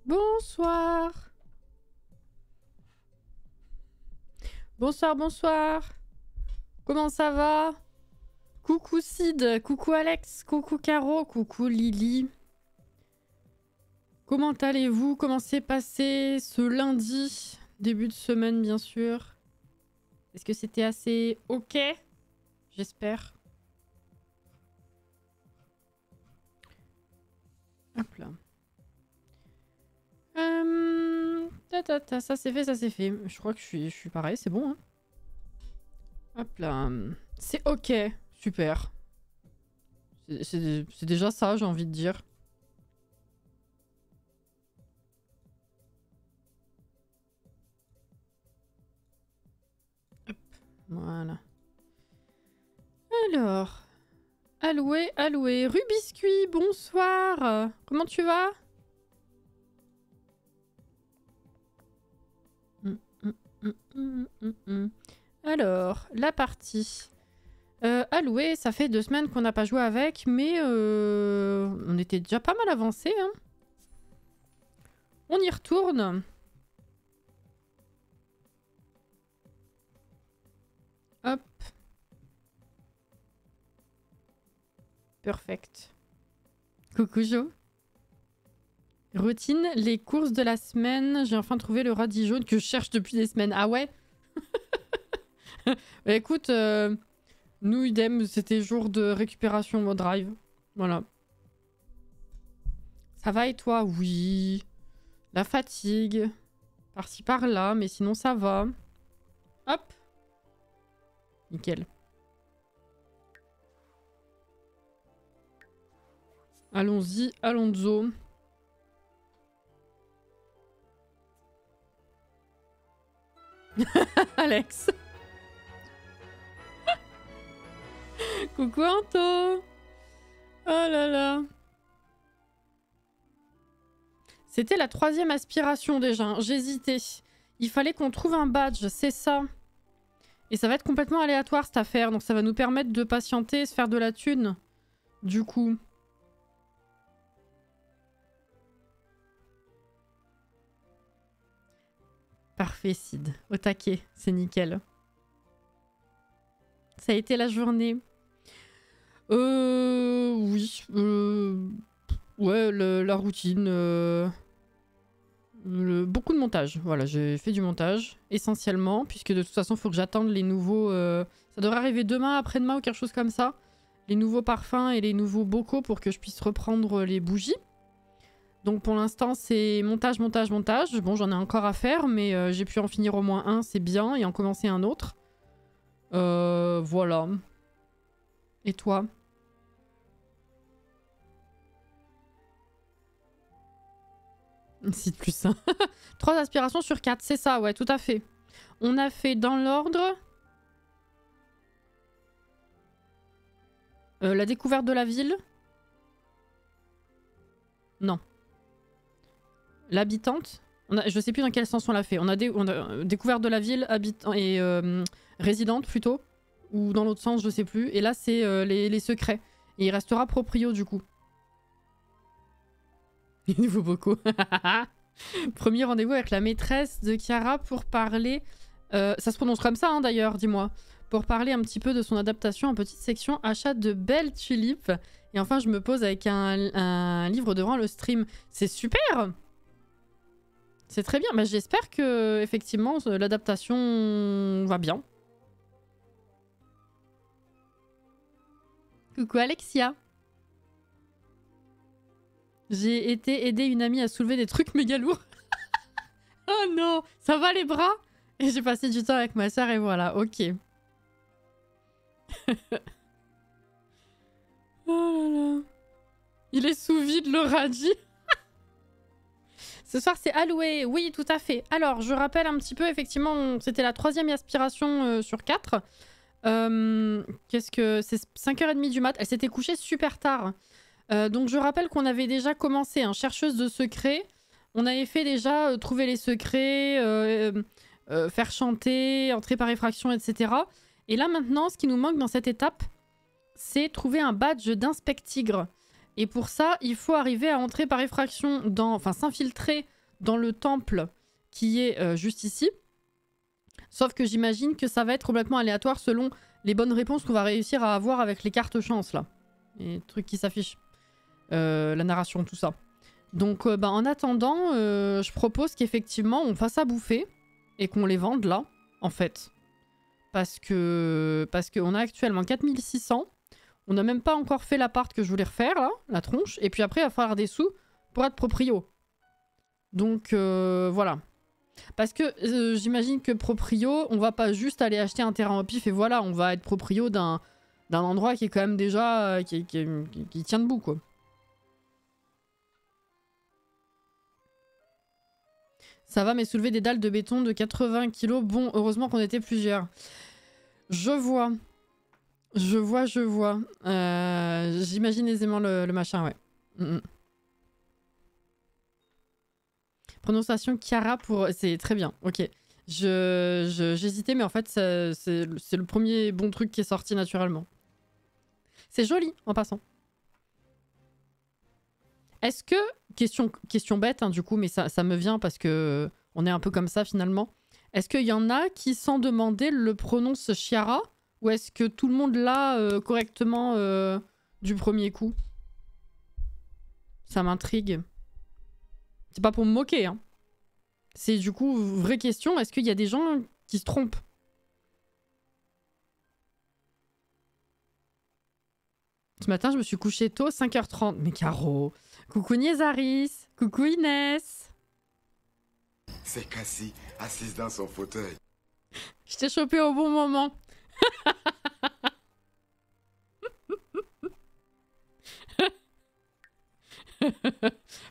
Bonsoir. Bonsoir, bonsoir. Comment ça va? Coucou Sid, coucou Alex, coucou Caro, coucou Lily. Comment allez-vous? Comment s'est passé ce lundi? Début de semaine, bien sûr. Est-ce que c'était assez ok? J'espère. Hop là. Ça c'est fait, ça c'est fait. Je crois que je suis pareil, c'est bon. Hein. Hop là. C'est ok. Super. C'est déjà ça, j'ai envie de dire. Hop. Voilà. Alors. Alloué, alloué. Rubiscuit, bonsoir. Comment tu vas? Alors, la partie. Alloué, ça fait 2 semaines qu'on n'a pas joué avec, mais on était déjà pas mal avancé. Hein. On y retourne. Hop. Perfect. Coucou Jo. Routine, les courses de la semaine. J'ai enfin trouvé le radis jaune que je cherche depuis des semaines. Ah ouais? Bah écoute, nous idem, c'était jour de récupération au drive. Voilà. Ça va et toi? Oui. La fatigue. Par-ci par-là, mais sinon ça va. Hop. Nickel. Allons-y, allons-y. Alex. Coucou Anto. Oh là là. C'était la 3e aspiration déjà. J'hésitais. Il fallait qu'on trouve un badge, c'est ça. Et ça va être complètement aléatoire cette affaire. Donc ça va nous permettre de patienter et se faire de la thune. Du coup. Parfait Sid. Au taquet. C'est nickel. Ça a été la journée. Oui. Ouais, la routine. Beaucoup de montage. Voilà, j'ai fait du montage, essentiellement, puisque de toute façon, il faut que j'attende les nouveaux... ça devrait arriver demain, après-demain ou quelque chose comme ça. Les nouveaux parfums et les nouveaux bocaux pour que je puisse reprendre les bougies. Donc pour l'instant, c'est montage, montage, montage. Bon, j'en ai encore à faire, mais j'ai pu en finir au moins un, c'est bien, et en commencer un autre. Voilà. Et toi ? Site plus 1. 3 aspirations sur 4, c'est ça, ouais, tout à fait. On a fait dans l'ordre... la découverte de la ville. Non. L'habitante. Je sais plus dans quel sens on l'a fait. On a découvert de la ville, habitant et résidente plutôt. Ou dans l'autre sens, je sais plus. Et là, c'est les secrets. Et il restera proprio du coup. Il nous faut beaucoup. Premier rendez-vous avec la maîtresse de Chiara pour parler... ça se prononce comme ça, hein, d'ailleurs, dis-moi. Pour parler un petit peu de son adaptation en petite section achat de belles tulipes. Et enfin, je me pose avec un livre devant le stream. C'est super! C'est très bien. Bah, j'espère que effectivement l'adaptation va bien. Coucou Alexia. J'ai été aider une amie à soulever des trucs méga lourds. Oh non, ça va les bras? Et j'ai passé du temps avec ma soeur et voilà, ok. Oh là là. Il est sous vide le radis. Ce soir c'est alloué, oui tout à fait. Alors je rappelle un petit peu, effectivement c'était la 3e aspiration sur 4. Qu'est-ce que... C'est 5h30 du mat, elle s'était couchée super tard. Donc je rappelle qu'on avait déjà commencé, hein, chercheuse de secrets. On avait fait déjà trouver les secrets, faire chanter, entrer par effraction, etc. Et là maintenant, ce qui nous manque dans cette étape, c'est trouver un badge d'inspectigre. Et pour ça, il faut arriver à entrer par effraction dans... Enfin, s'infiltrer dans le temple qui est juste ici. Sauf que j'imagine que ça va être complètement aléatoire selon les bonnes réponses qu'on va réussir à avoir avec les cartes chance là. Les trucs qui s'affichent. La narration, tout ça. Donc bah, en attendant, je propose qu'effectivement on fasse à bouffer et qu'on les vende là, en fait. Parce qu'on a actuellement 4600. On n'a même pas encore fait l'appart que je voulais refaire là, la tronche. Et puis après il va falloir des sous pour être proprio. Donc voilà. Parce que j'imagine que proprio, on va pas juste aller acheter un terrain au pif et voilà, on va être proprio d'un endroit qui est quand même déjà... qui tient debout, quoi. Ça va, mais soulever des dalles de béton de 80 kilos, bon, heureusement qu'on était plusieurs. Je vois. Je vois. J'imagine aisément le machin, ouais. Prononciation Chiara pour... C'est très bien, ok. J'hésitais, mais en fait, c'est le premier bon truc qui est sorti naturellement. C'est joli, en passant. Est-ce que... Question bête, hein, du coup, mais ça me vient parce que on est un peu comme ça, finalement. Est-ce qu'il y en a qui, sans demander, le prononcent Chiara? Ou est-ce que tout le monde l'a correctement du premier coup? Ça m'intrigue. C'est pas pour me moquer, hein. C'est du coup, vraie question, est-ce qu'il y a des gens qui se trompent? Ce matin, je me suis couchée tôt, 5h30. Mais Caro, coucou Niezaris, coucou Inès. C'est Cassie, assise dans son fauteuil. Je t'ai chopé au bon moment.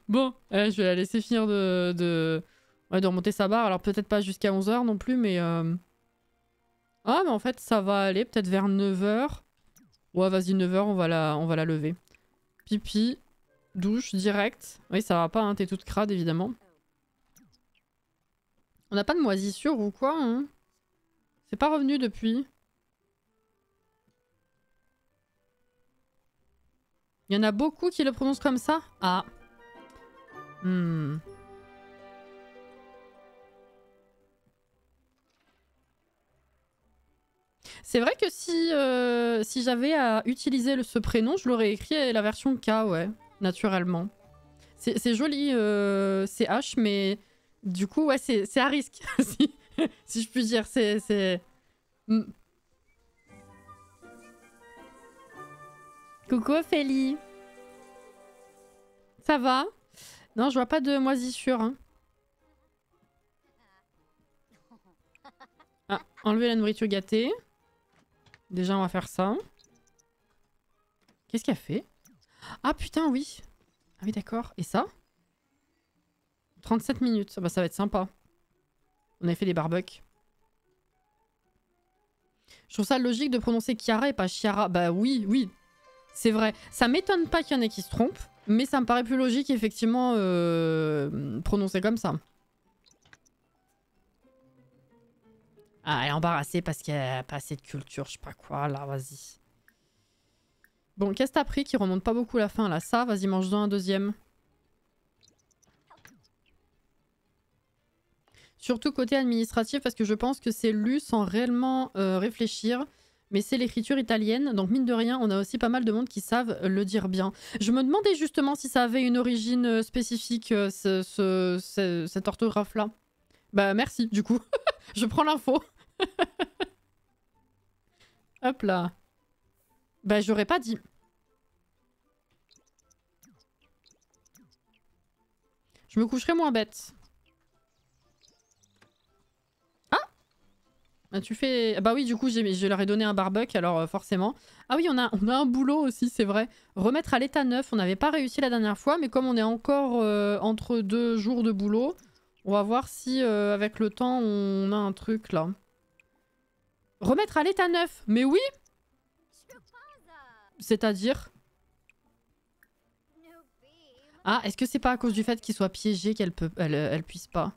Bon, je vais la laisser finir de remonter sa barre. Alors peut-être pas jusqu'à 11h non plus, mais... Ah, mais en fait, ça va aller peut-être vers 9h. Ouais, vas-y, 9h, on va la lever. Pipi, douche, direct. Oui, ça va pas, hein, t'es toute crade, évidemment. On n'a pas de moisissure ou quoi, hein? C'est pas revenu depuis. Il y en a beaucoup qui le prononcent comme ça? Ah. C'est vrai que si j'avais à utiliser ce prénom, je l'aurais écrit la version K, ouais, naturellement. C'est joli, c'est H, mais du coup, ouais, c'est à risque, si je puis dire. Coucou Ophélie. Ça va? Non, je vois pas de moisissure. Hein. Ah, enlever la nourriture gâtée. Déjà, on va faire ça. Qu'est-ce qu'elle fait? Ah putain, oui. Ah oui, d'accord. Et ça? 37 minutes. Ah bah, ça va être sympa. On avait fait des barbecues. Je trouve ça logique de prononcer Chiara et pas Chiara. Bah oui, oui. C'est vrai. Ça m'étonne pas qu'il y en ait qui se trompent. Mais ça me paraît plus logique, effectivement, prononcer comme ça. Ah, elle est embarrassée parce qu'elle a pas assez de culture, je sais pas quoi, là, vas-y. Bon, qu'est-ce que t'as pris qui remonte pas beaucoup la faim, là? Ça, vas-y, mange-en un deuxième. Surtout côté administratif, parce que je pense que c'est lu sans réellement réfléchir. Mais c'est l'écriture italienne, donc mine de rien, on a aussi pas mal de monde qui savent le dire bien. Je me demandais justement si ça avait une origine spécifique, cette orthographe-là. Bah merci, du coup. Je prends l'info. Hop là. Bah j'aurais pas dit. Je me coucherai moins bête. Ah, tu fais... Bah oui, du coup, je leur ai donné un barbecue, alors forcément. Ah oui, on a un boulot aussi, c'est vrai. Remettre à l'état neuf, on n'avait pas réussi la dernière fois, mais comme on est encore entre 2 jours de boulot, on va voir si avec le temps, on a un truc là. Remettre à l'état neuf? Mais oui! C'est-à-dire? Ah, est-ce que c'est pas à cause du fait qu'il soit piégé qu'elle puisse pas?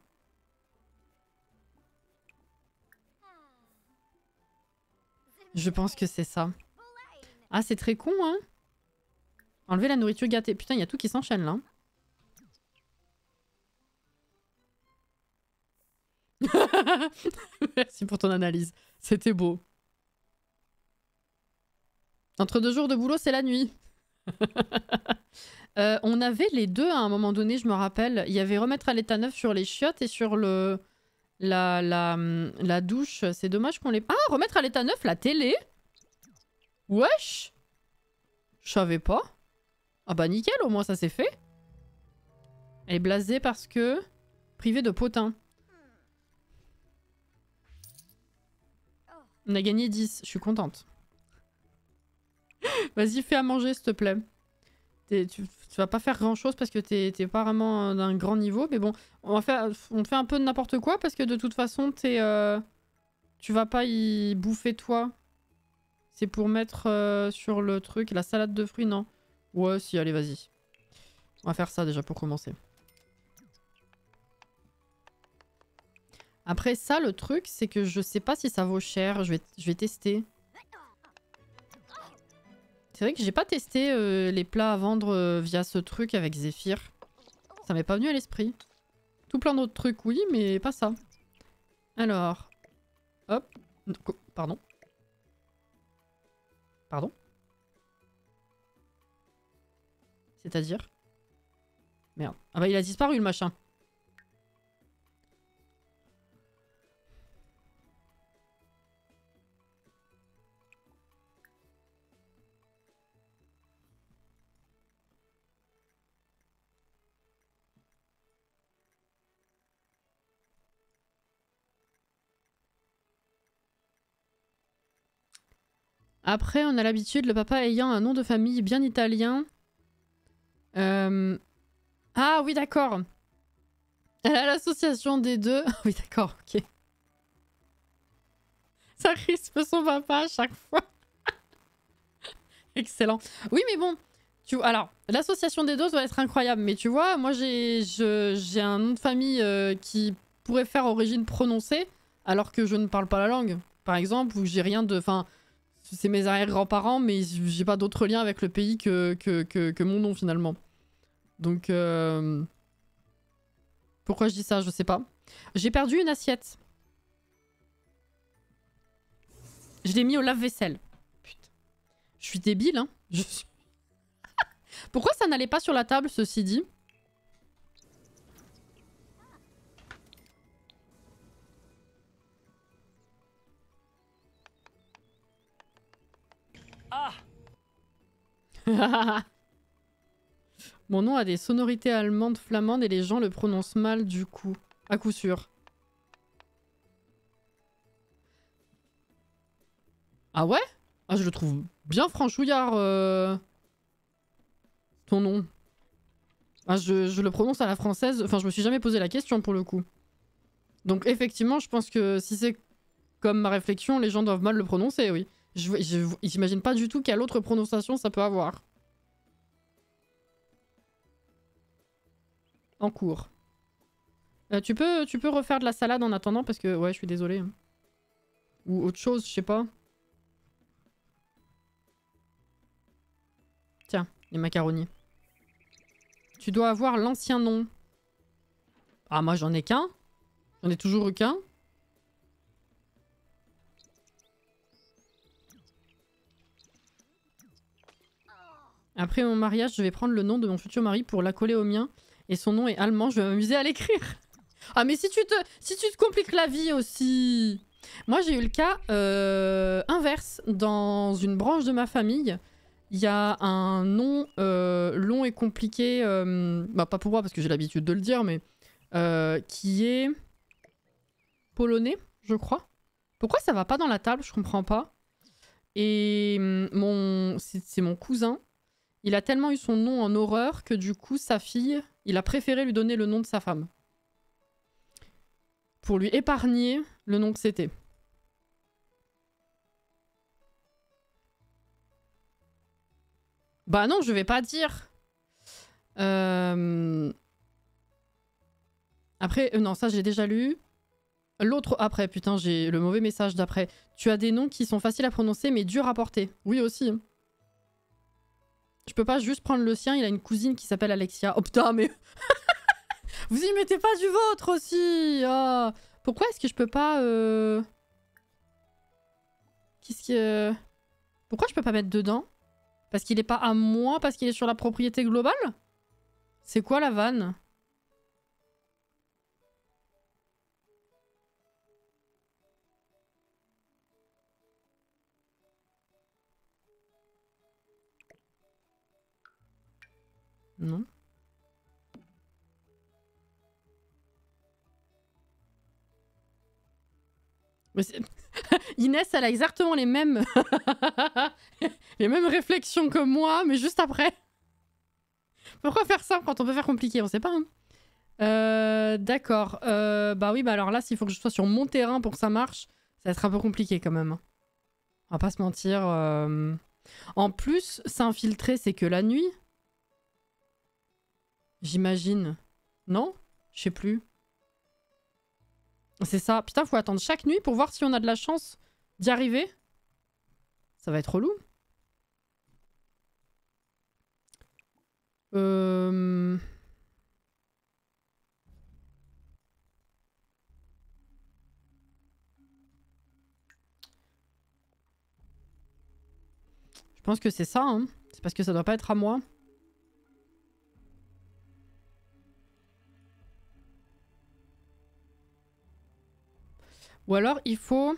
Je pense que c'est ça. Ah, c'est très con, hein? Enlever la nourriture gâtée. Putain, il y a tout qui s'enchaîne, là. Merci pour ton analyse. C'était beau. Entre 2 jours de boulot, c'est la nuit. On avait les deux à un moment donné, je me rappelle. Il y avait remettre à l'état neuf sur les chiottes et sur la douche. C'est dommage qu'on les... Ah, remettre à l'état neuf la télé? Wesh! Je savais pas. Ah bah nickel, au moins ça c'est fait. Elle est blasée parce que... Privée de potin. On a gagné 10, je suis contente. Vas-y, fais à manger, s'il te plaît. Tu vas pas faire grand chose parce que t'es pas vraiment d'un grand niveau, mais bon, on fait un peu de n'importe quoi parce que de toute façon, tu vas pas y bouffer toi. C'est pour mettre sur le truc, la salade de fruits, non? Ouais, si, allez, vas-y. On va faire ça déjà pour commencer. Après ça, le truc, c'est que je sais pas si ça vaut cher. Je vais tester. C'est vrai que j'ai pas testé les plats à vendre via ce truc avec Zéphyr. Ça m'est pas venu à l'esprit. Tout plein d'autres trucs, oui, mais pas ça. Alors. Hop. Pardon. Pardon. C'est-à-dire? Merde. Ah bah il a disparu le machin. Après, on a l'habitude, le papa ayant un nom de famille bien italien. Ah oui, d'accord. Elle a l'association des deux. Oui, d'accord, ok. Ça risque son papa à chaque fois. Excellent. Oui, mais bon. Alors, l'association des deux doit être incroyable. Mais tu vois, moi, j'ai un nom de famille qui pourrait faire origine prononcée, alors que je ne parle pas la langue. Par exemple, où j'ai rien de... Enfin, c'est mes arrière-grands-parents, mais j'ai pas d'autre lien avec le pays que mon nom, finalement. Donc, pourquoi je dis ça, je sais pas. J'ai perdu une assiette. Je l'ai mis au lave-vaisselle. Putain. Je suis débile, hein. Pourquoi ça n'allait pas sur la table, ceci dit? Ah. Mon nom a des sonorités allemandes flamandes et les gens le prononcent mal du coup. À coup sûr. Ah ouais? Ah, je le trouve bien franchouillard, ton nom. Ah, je le prononce à la française. Enfin, je me suis jamais posé la question pour le coup. Donc effectivement, je pense que si c'est comme ma réflexion, les gens doivent mal le prononcer, oui. J'imagine pas du tout quelle autre prononciation ça peut avoir. En cours. Tu peux refaire de la salade en attendant parce que... Ouais, je suis désolée. Ou autre chose, je sais pas. Tiens, les macaronis. Tu dois avoir l'ancien nom. Ah, moi j'en ai qu'un. J'en ai toujours eu qu'un. Après mon mariage, je vais prendre le nom de mon futur mari pour l'accoler au mien. Et son nom est allemand, je vais m'amuser à l'écrire. Ah mais si tu te compliques la vie aussi. Moi j'ai eu le cas inverse. Dans une branche de ma famille, il y a un nom long et compliqué, bah pas pour moi parce que j'ai l'habitude de le dire, mais qui est polonais, je crois. Pourquoi ça va pas dans la table? Je comprends pas. Et c'est mon cousin. Il a tellement eu son nom en horreur que du coup, sa fille, il a préféré lui donner le nom de sa femme. Pour lui épargner le nom que c'était. Bah non, je vais pas dire. Après, non, ça j'ai déjà lu. L'autre après, putain, j'ai le mauvais message d'après. Tu as des noms qui sont faciles à prononcer mais durs à porter. Oui aussi. Je peux pas juste prendre le sien, il a une cousine qui s'appelle Alexia. Oh putain, mais... Vous y mettez pas du vôtre aussi. Oh. Pourquoi est-ce que je peux pas... Qu'est-ce que... Pourquoi je peux pas mettre dedans? Parce qu'il est pas à moi, parce qu'il est sur la propriété globale? C'est quoi la vanne? Non. Mais Inès, elle a exactement les mêmes... les mêmes réflexions que moi, mais juste après. Pourquoi faire ça quand on peut faire compliqué? On sait pas. Hein. D'accord. Bah oui, bah alors là, s'il faut que je sois sur mon terrain pour que ça marche, ça va être un peu compliqué quand même. On va pas se mentir. En plus, s'infiltrer, c'est que la nuit. J'imagine. Non? Je sais plus. C'est ça. Putain, faut attendre chaque nuit pour voir si on a de la chance d'y arriver. Ça va être relou. Je pense que c'est ça, hein. C'est parce que ça doit pas être à moi. Ou alors il faut...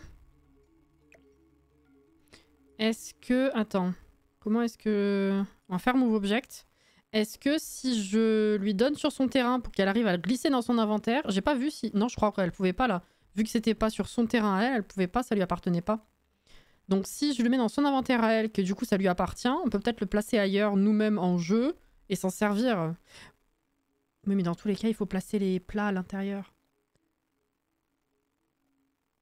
Est-ce que... Attends. Comment est-ce que... On va faire Move Object. Est-ce que si je lui donne sur son terrain pour qu'elle arrive à le glisser dans son inventaire... J'ai pas vu si... Non, je crois qu'elle pouvait pas là. Vu que c'était pas sur son terrain à elle, elle pouvait pas, ça lui appartenait pas. Donc si je le mets dans son inventaire à elle, que du coup ça lui appartient, on peut peut-être le placer ailleurs nous-mêmes en jeu et s'en servir. Oui, mais dans tous les cas, il faut placer les plats à l'intérieur.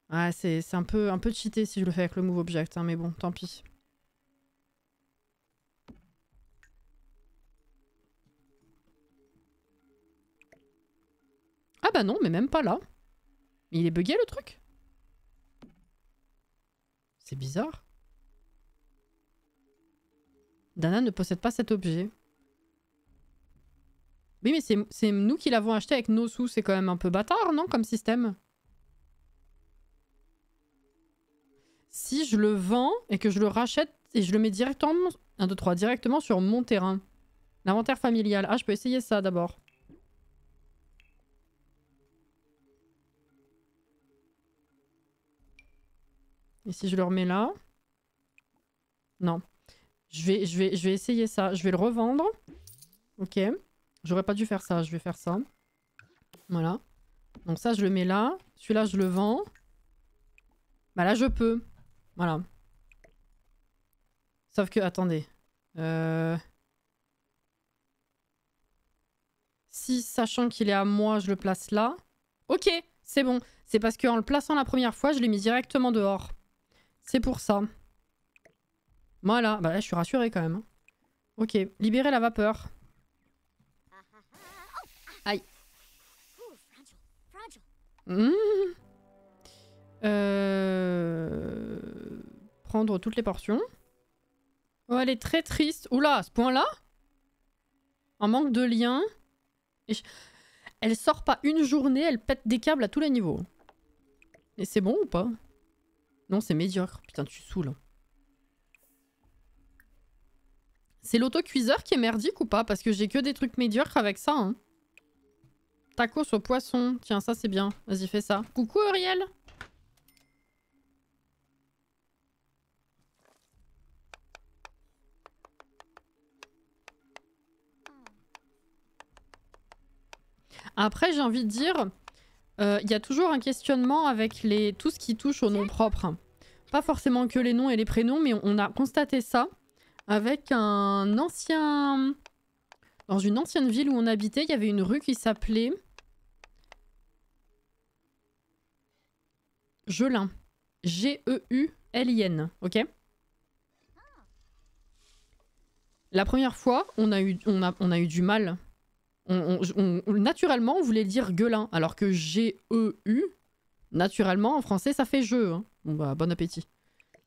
Ouais, c'est un peu cheaté si je le fais avec le Move Object, hein, mais bon, tant pis. Ah bah non, mais même pas là. Mais il est bugué le truc? C'est bizarre. Dana ne possède pas cet objet. Oui, mais c'est nous qui l'avons acheté avec nos sous. C'est quand même un peu bâtard, non, comme système? Si je le vends et que je le rachète et je le mets directement, 1, 2, 3, directement sur mon terrain. L'inventaire familial. Ah, je peux essayer ça d'abord. Et si je le remets là? Non. Je vais essayer ça. Je vais le revendre. Ok. J'aurais pas dû faire ça. Je vais faire ça. Voilà. Donc ça, je le mets là. Celui-là, je le vends. Bah là, je peux. Voilà. Sauf que, attendez. Si, sachant qu'il est à moi, je le place là. Ok, c'est bon. C'est parce qu'en le plaçant la première fois, je l'ai mis directement dehors. C'est pour ça. Voilà. Bah là, je suis rassurée quand même. Ok, libérer la vapeur. Aïe. Mmh. Prendre toutes les portions. Oh, elle est très triste. Oula, à ce point-là? Un manque de lien. Elle sort pas une journée, elle pète des câbles à tous les niveaux. Et c'est bon ou pas? Non, c'est médiocre. Putain, tu saoules. C'est l'auto-cuiseur qui est merdique ou pas? Parce que j'ai que des trucs médiocres avec ça. Hein. Tacos au poisson. Tiens, ça c'est bien. Vas-y, fais ça. Coucou Uriel. Après, j'ai envie de dire, y a toujours un questionnement avec tout ce qui touche au nom propre. Pas forcément que les noms et les prénoms, mais on a constaté ça avec un ancien... Dans une ancienne ville où on habitait, il y avait une rue qui s'appelait... Gelin. G-E-U-L-I-N, ok? La première fois, on a eu du mal. Naturellement, on voulait dire gueulin, alors que G-E-U, naturellement, en français, ça fait jeu. Hein. Bon bah, bon appétit.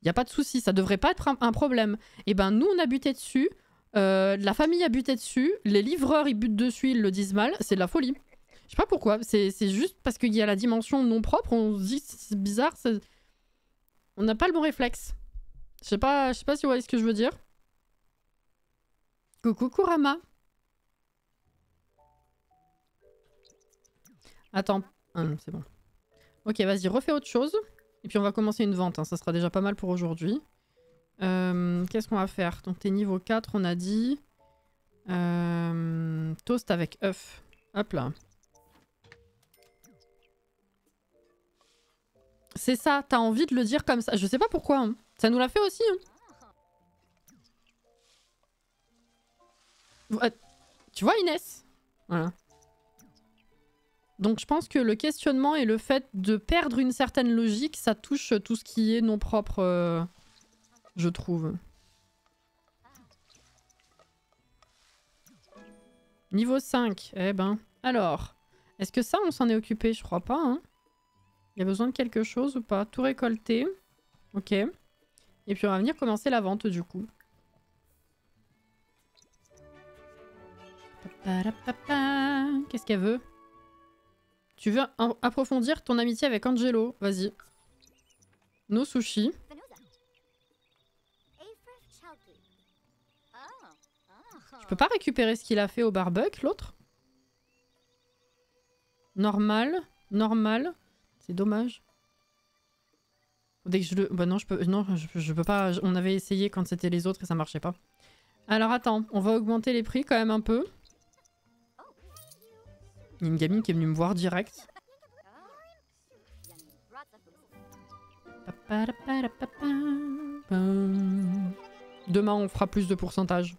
Y a pas de souci, ça devrait pas être un problème. Et ben, nous, on a buté dessus, la famille a buté dessus, les livreurs, ils butent dessus, ils le disent mal, c'est de la folie. Je sais pas pourquoi. C'est juste parce qu'il y a la dimension non propre, on se dit que c'est bizarre. On n'a pas le bon réflexe. Je sais pas si vous voyez ce que je veux dire. Coucou Kurama. Attends. Ah non, c'est bon. Ok, vas-y, refais autre chose. Et puis on va commencer une vente. Hein. Ça sera déjà pas mal pour aujourd'hui. Qu'est-ce qu'on va faire? Donc t'es niveau 4, on a dit. Toast avec œuf. Hop là. C'est ça, t'as envie de le dire comme ça. Je sais pas pourquoi. Hein. Ça nous l'a fait aussi. Hein. Tu vois Inès? Voilà. Donc je pense que le questionnement et le fait de perdre une certaine logique, ça touche tout ce qui est non propre, je trouve. Niveau 5, eh ben. Alors, est-ce que ça, on s'en est occupé? Je crois pas, hein. Il y a besoin de quelque chose ou pas? Tout récolter. Ok. Et puis on va venir commencer la vente du coup. Qu'est-ce qu'elle veut? Tu veux approfondir ton amitié avec Angelo? Vas-y. No sushi. Je peux pas récupérer ce qu'il a fait au barbecue, l'autre? Normal. Normal. C'est dommage. Dès que je le... Bah non, je peux pas. On avait essayé quand c'était les autres et ça marchait pas. Alors attends, on va augmenter les prix quand même un peu. Il y a une gamine qui est venue me voir direct. Demain, on fera plus de pourcentage.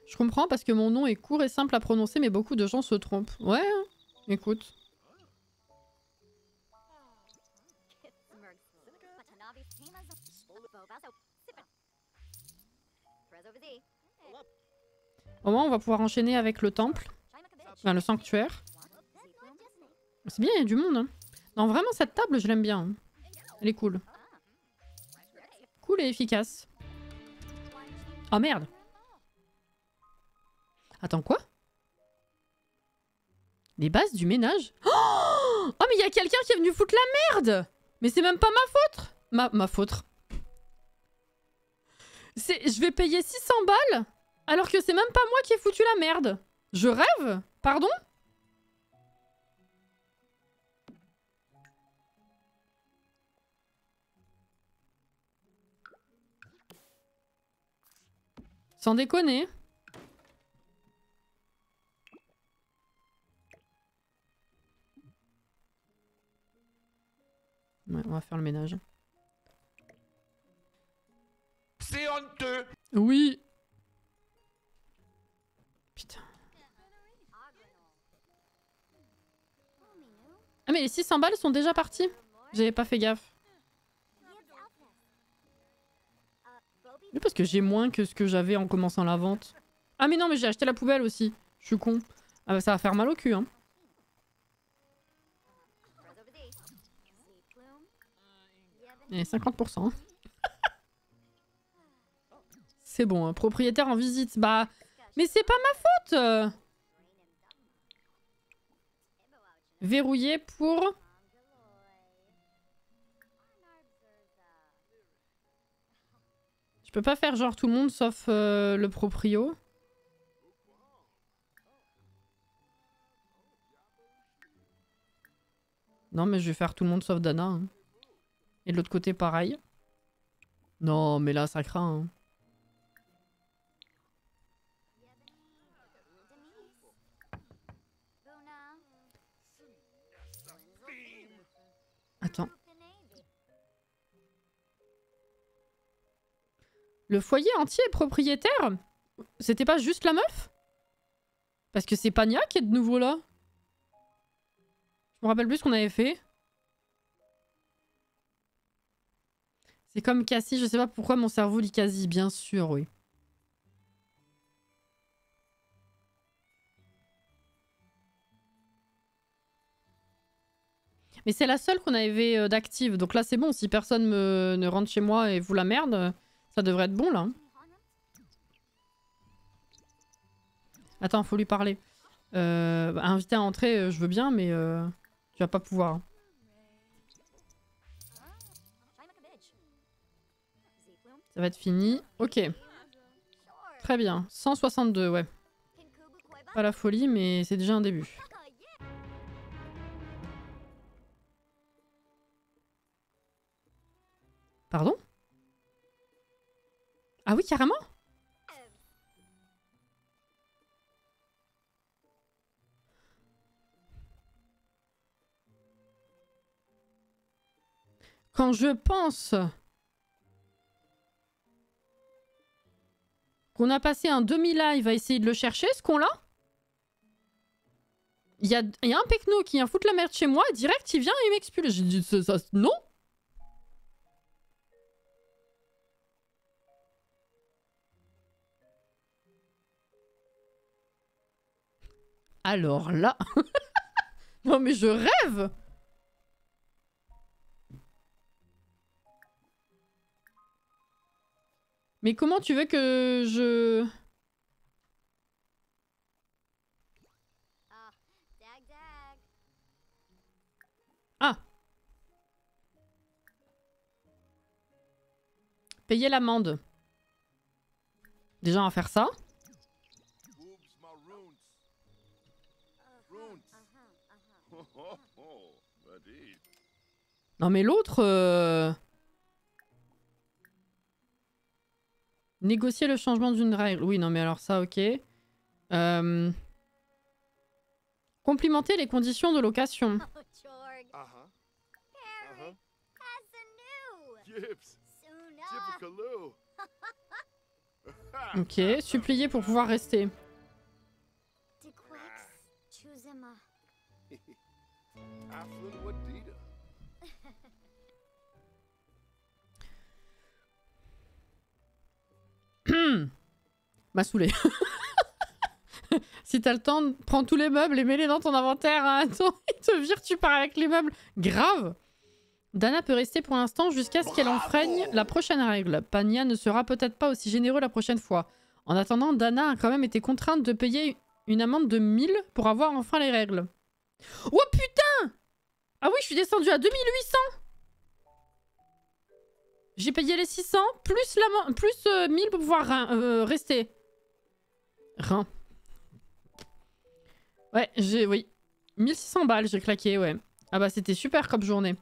Je comprends parce que mon nom est court et simple à prononcer, mais beaucoup de gens se trompent. Ouais, hein. Écoute. Au moins, on va pouvoir enchaîner avec le temple. Enfin, le sanctuaire. C'est bien, il y a du monde. Hein. Non, vraiment, cette table, je l'aime bien. Hein. Elle est cool. Cool et efficace. Oh merde! Attends, quoi? Les bases du ménage? Oh, mais il y a quelqu'un qui est venu foutre la merde! Mais c'est même pas ma faute! Ma faute. Je vais payer 600 balles alors que c'est même pas moi qui ai foutu la merde. Je rêve? Pardon? Sans déconner. Ouais, on va faire le ménage. C'est honteux. Oui. Putain. Ah mais les 600 balles sont déjà parties. J'avais pas fait gaffe. Oui, parce que j'ai moins que ce que j'avais en commençant la vente. Ah mais non, mais j'ai acheté la poubelle aussi. Je suis con. Ah bah ça va faire mal au cul, hein. Et 50%. C'est bon, hein. Propriétaire en visite. Bah, mais c'est pas ma faute. Verrouillé pour... Je peux pas faire genre tout le monde sauf le proprio. Non mais je vais faire tout le monde sauf Dana. Hein. Et de l'autre côté pareil. Non mais là ça craint. Hein. Attends. Le foyer entier est propriétaire? C'était pas juste la meuf? Parce que c'est Pania qui est de nouveau là. Je me rappelle plus ce qu'on avait fait. C'est comme Cassie, je sais pas pourquoi mon cerveau lit Cassie, bien sûr, oui. Mais c'est la seule qu'on avait d'active, donc là c'est bon, si personne ne rentre chez moi et vous la merde, ça devrait être bon là. Attends, faut lui parler. Inviter à entrer, je veux bien, mais tu vas pas pouvoir. Ça va être fini. Ok. Très bien. 162, ouais. Pas la folie, mais c'est déjà un début. Pardon? Ah oui, carrément? Quand je pense qu'on a passé un demi-live à essayer de le chercher, ce con-là, il y a un pecno qui vient foutre la merde chez moi, et direct il vient et il m'expulse. J'ai dit ça, non. Alors là... non mais je rêve. Mais comment tu veux que je... Ah. Payer l'amende. Déjà on va faire ça. Non mais l'autre... Négocier le changement d'une règle. Oui, non mais alors ça, ok. Complimenter les conditions de location. Ok, supplier pour pouvoir rester. M'a saoulé. Si t'as le temps, prends tous les meubles et mets-les dans ton inventaire. Hein. Attends, il te vire, tu pars avec les meubles. Grave. Dana peut rester pour l'instant jusqu'à ce qu'elle enfreigne la prochaine règle. Pania ne sera peut-être pas aussi généreux la prochaine fois. En attendant, Dana a quand même été contrainte de payer une amende de 1000 pour avoir enfreint les règles. Oh putain! Ah oui, je suis descendue à 2800. J'ai payé les 600 plus 1000 pour pouvoir rester. Rien. Ouais, oui. 1600 balles, j'ai claqué, ouais. Ah bah c'était super comme journée.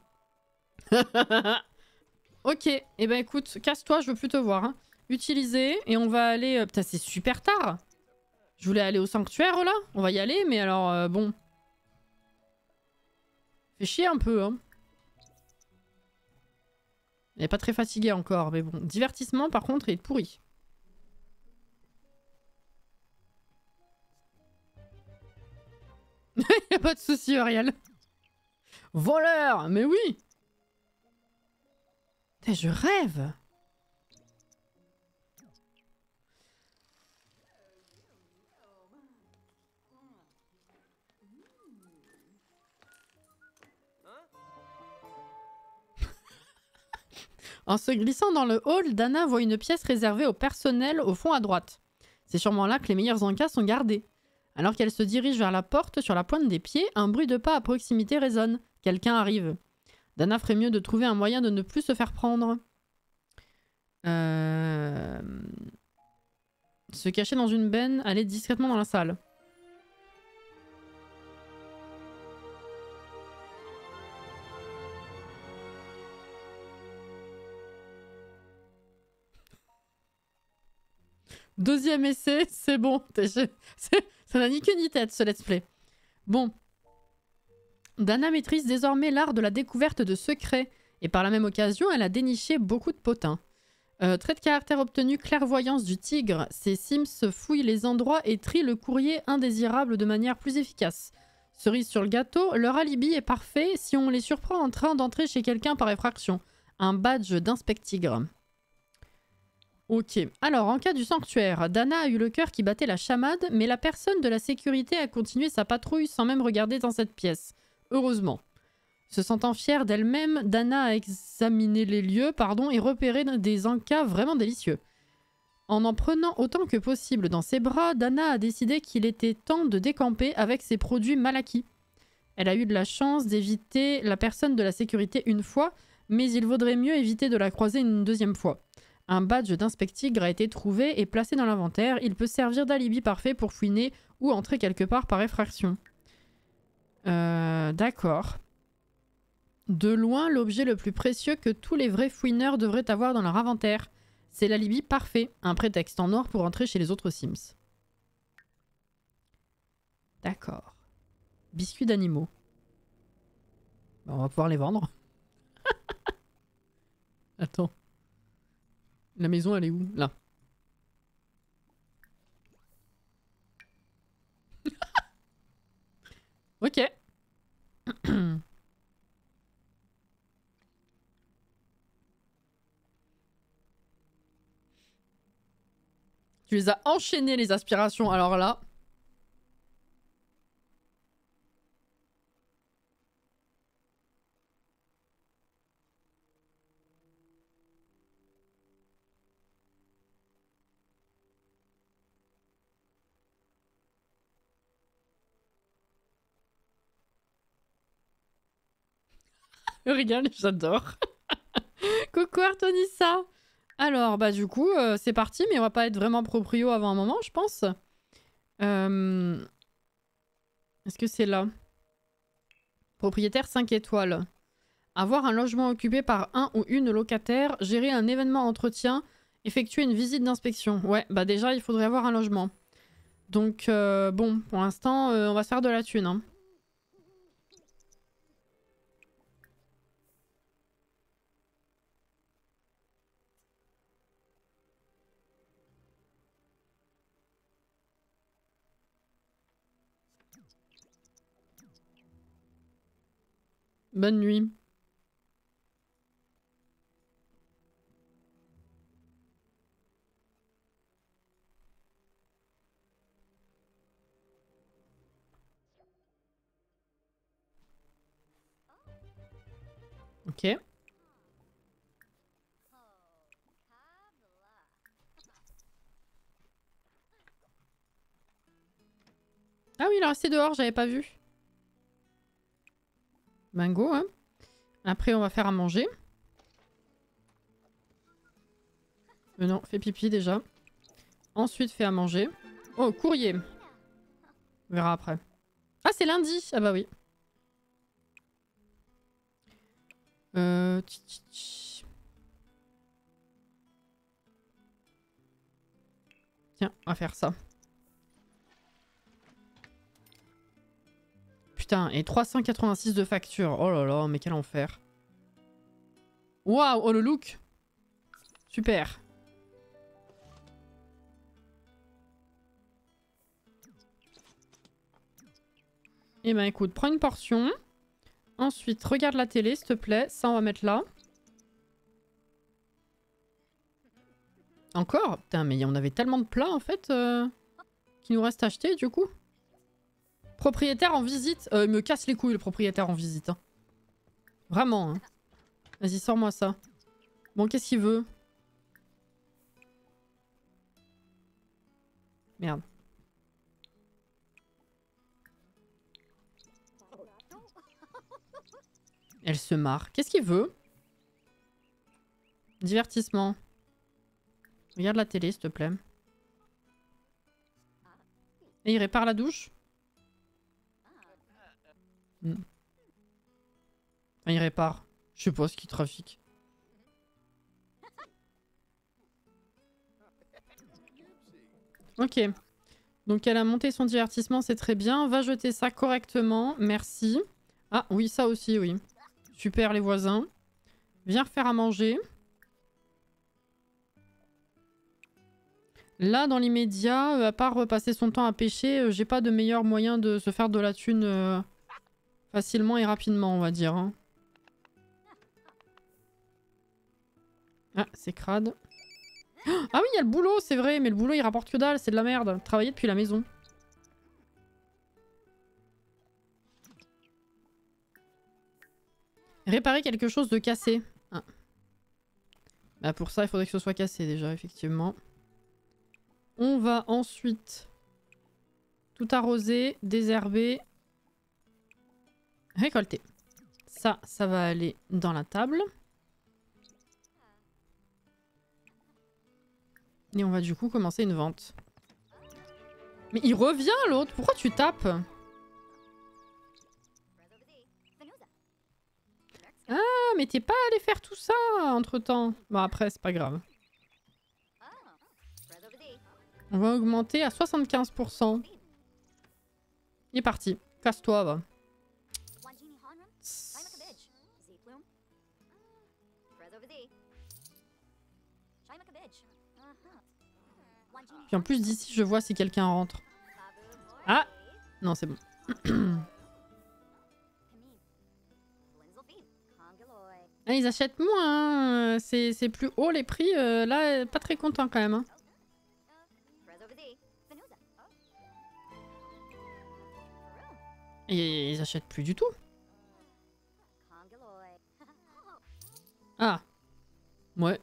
Ok, et eh ben écoute, casse-toi, je veux plus te voir. Hein. Utiliser, et on va aller... Putain, c'est super tard. Je voulais aller au sanctuaire, là. On va y aller, mais alors, bon... Fait chier un peu, hein. Il est pas très fatigué encore, mais bon. Divertissement, par contre, il est pourri. Y a pas de souci, Ariel. Voleur, mais oui. Putain, je rêve. En se glissant dans le hall, Dana voit une pièce réservée au personnel au fond à droite. C'est sûrement là que les meilleurs encas sont gardés. Alors qu'elle se dirige vers la porte sur la pointe des pieds, un bruit de pas à proximité résonne. Quelqu'un arrive. Dana ferait mieux de trouver un moyen de ne plus se faire prendre. Se cacher dans une benne, aller discrètement dans la salle. Deuxième essai, c'est bon. Ça n'a ni queue ni tête, ce let's play. Bon. Dana maîtrise désormais l'art de la découverte de secrets. Et par la même occasion, elle a déniché beaucoup de potins. Trait de caractère obtenu, clairvoyance du tigre. Ces Sims fouillent les endroits et trient le courrier indésirable de manière plus efficace. Cerise sur le gâteau, leur alibi est parfait si on les surprend en train d'entrer chez quelqu'un par effraction. Un badge d'inspectigre. Ok. Alors, en cas du sanctuaire, Dana a eu le cœur qui battait la chamade, mais la personne de la sécurité a continué sa patrouille sans même regarder dans cette pièce. Heureusement. Se sentant fière d'elle-même, Dana a examiné les lieux et repéré des encas vraiment délicieux. En prenant autant que possible dans ses bras, Dana a décidé qu'il était temps de décamper avec ses produits mal acquis. Elle a eu de la chance d'éviter la personne de la sécurité une fois, mais il vaudrait mieux éviter de la croiser une deuxième fois. Un badge d'inspectigre a été trouvé et placé dans l'inventaire. Il peut servir d'alibi parfait pour fouiner ou entrer quelque part par effraction. D'accord. De loin, l'objet le plus précieux que tous les vrais fouineurs devraient avoir dans leur inventaire. C'est l'alibi parfait, un prétexte en or pour entrer chez les autres Sims. D'accord. Biscuits d'animaux. Bah, on va pouvoir les vendre. Attends. La maison, elle est où? Là. Ok. Tu les as enchaînées, les aspirations. Alors là... Regarde, j'adore. Coucou Artonissa. Alors, bah du coup, c'est parti, mais on va pas être vraiment proprio avant un moment, je pense. Est-ce que c'est là? Propriétaire 5 étoiles. Avoir un logement occupé par un ou une locataire, gérer un événement entretien, effectuer une visite d'inspection. Ouais, bah déjà, il faudrait avoir un logement. Donc, bon, pour l'instant, on va se faire de la thune, hein. Bonne nuit. Ok. Ah oui, il est resté dehors, j'avais pas vu. Bingo, hein. Après, on va faire à manger. Non, fais pipi déjà. Ensuite, fais à manger. Oh, courrier. On verra après. Ah, c'est lundi. Ah bah oui. Tiens, on va faire ça. Putain, et 386 de facture. Oh là là, mais quel enfer. Waouh, oh le look. Super. Eh ben écoute, prends une portion. Ensuite, regarde la télé, s'il te plaît. Ça, on va mettre là. Encore? Putain, mais on avait tellement de plats, en fait, qu'il nous reste à acheter, du coup. Propriétaire en visite. Il me casse les couilles, le propriétaire en visite. Hein. Vraiment. Hein. Vas-y, sors-moi ça. Bon, qu'est-ce qu'il veut? Merde. Elle se marre. Qu'est-ce qu'il veut? Divertissement. Regarde la télé, s'il te plaît. Et il répare la douche? Enfin, il répare. Je sais pas ce qu'il trafique. Ok. Donc elle a monté son divertissement, c'est très bien. Va jeter ça correctement. Merci. Ah oui, ça aussi, oui. Super les voisins. Viens refaire à manger. Là, dans l'immédiat, à part passer son temps à pêcher, j'ai pas de meilleur moyen de se faire de la thune facilement et rapidement, on va dire. Hein. Ah, c'est crade. Ah oui, il y a le boulot, c'est vrai, mais le boulot il rapporte que dalle, c'est de la merde. Travailler depuis la maison. Réparer quelque chose de cassé. Ah. Bah pour ça, il faudrait que ce soit cassé déjà, effectivement. On va ensuite tout arroser, désherber, récolter. Ça va aller dans la table. Et on va du coup commencer une vente. Mais il revient l'autre, pourquoi tu tapes? Ah, mais t'es pas allé faire tout ça entre temps. Bon, après, c'est pas grave. On va augmenter à 75%. Il est parti. Casse-toi, va. Puis en plus, d'ici, je vois si quelqu'un rentre. Ah! Non, c'est bon. Ah, ils achètent moins, hein. C'est plus haut les prix. Là, pas très content quand même. Hein. Et ils achètent plus du tout. Ah. Ouais.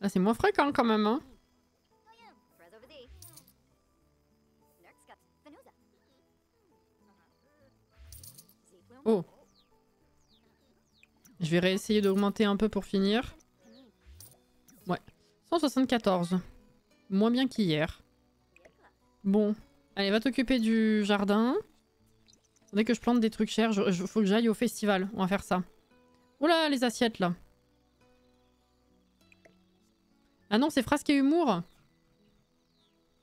Là, c'est moins fréquent quand même. Hein. Oh. Je vais réessayer d'augmenter un peu pour finir. Ouais. 174. Moins bien qu'hier. Bon. Allez, va t'occuper du jardin. Dès que je plante des trucs chers, faut que j'aille au festival. On va faire ça. Oula, les assiettes là. Ah non, c'est frasque et humour.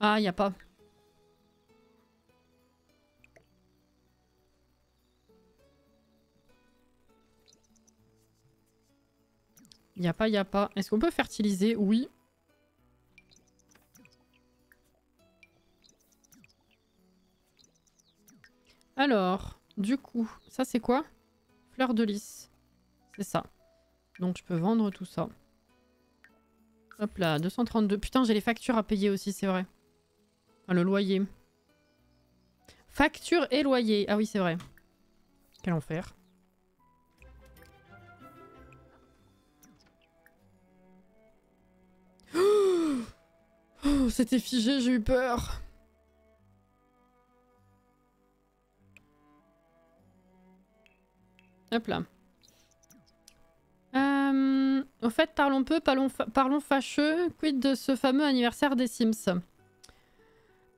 Ah, y a pas. Y a pas. Est-ce qu'on peut fertiliser? Oui. Alors, du coup, ça c'est quoi? Fleur de lys. C'est ça. Donc je peux vendre tout ça. Hop là, 232. Putain, j'ai les factures à payer aussi, c'est vrai. Enfin, le loyer. Facture et loyer. Ah oui, c'est vrai. Quel enfer. Oh, c'était figé, j'ai eu peur. Hop là. Au fait, parlons peu, parlons fâcheux. Quid de ce fameux anniversaire des Sims?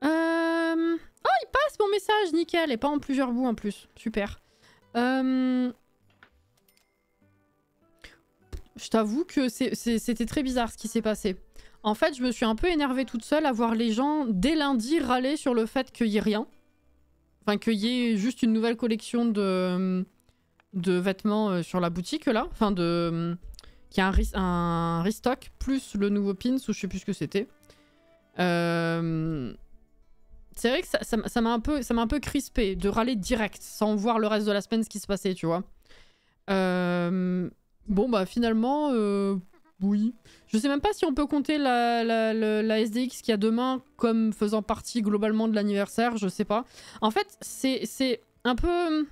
Oh, il passe mon message, nickel. Et pas en plusieurs bouts en plus. Super. Je t'avoue que c'était très bizarre ce qui s'est passé. En fait, je me suis un peu énervée toute seule à voir les gens, dès lundi, râler sur le fait qu'il n'y ait rien. Enfin, qu'il y ait juste une nouvelle collection de vêtements sur la boutique, là. Enfin, qu'il y a un restock, plus le nouveau pins, ou je sais plus ce que c'était. C'est vrai que ça m'a un peu crispé de râler direct, sans voir le reste de la semaine ce qui se passait, tu vois. Bon, bah, finalement... oui. Je sais même pas si on peut compter la SDX qu'il y a demain comme faisant partie globalement de l'anniversaire, je sais pas. En fait, c'est un peu...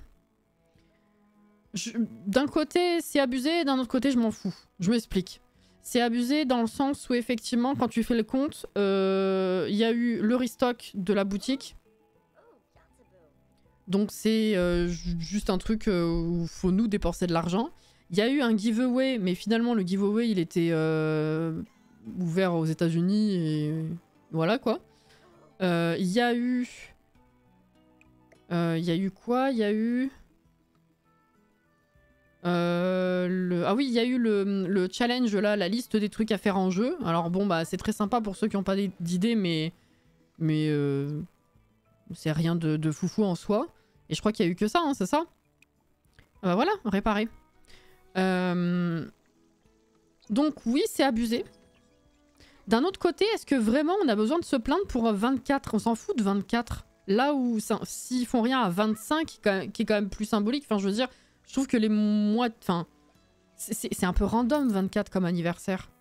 D'un côté, c'est abusé, d'un autre côté, je m'en fous. Je m'explique. C'est abusé dans le sens où, effectivement, quand tu fais le compte, y a eu le restock de la boutique. Donc c'est juste un truc où il faut nous dépenser de l'argent. Il y a eu un giveaway, mais finalement le giveaway il était ouvert aux États-Unis et voilà quoi. Il y a eu quoi? Il y a eu ah oui, il y a eu le challenge là, la liste des trucs à faire en jeu. Alors bon bah c'est très sympa pour ceux qui n'ont pas d'idée, mais c'est rien de foufou en soi. Et je crois qu'il y a eu que ça, hein, c'est ça? Bah voilà, réparé. Donc oui, c'est abusé. D'un autre côté, est-ce que vraiment on a besoin de se plaindre pour 24? On s'en fout de 24. Là où s'ils font rien à 25, qui est quand même plus symbolique, enfin je veux dire, je trouve que les mois... Enfin, c'est un peu random 24 comme anniversaire,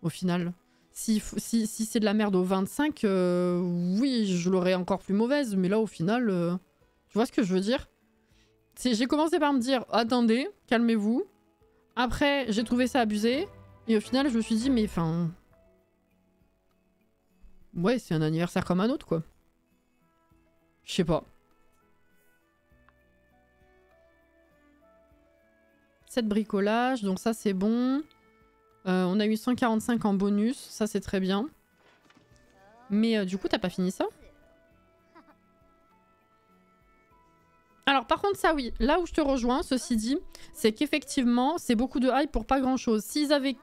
au final. Si c'est de la merde au 25, oui, je l'aurais encore plus mauvaise, mais là au final, tu vois ce que je veux dire? J'ai commencé par me dire, attendez, calmez-vous. Après, j'ai trouvé ça abusé. Et au final, je me suis dit, mais enfin... Ouais, c'est un anniversaire comme un autre, quoi. Je sais pas. 7 bricolage, donc ça c'est bon. On a eu 145 en bonus, ça c'est très bien. Mais du coup, t'as pas fini ça? Alors par contre, ça oui, là où je te rejoins, ceci dit, c'est qu'effectivement, c'est beaucoup de hype pour pas grand chose. S'ils avaient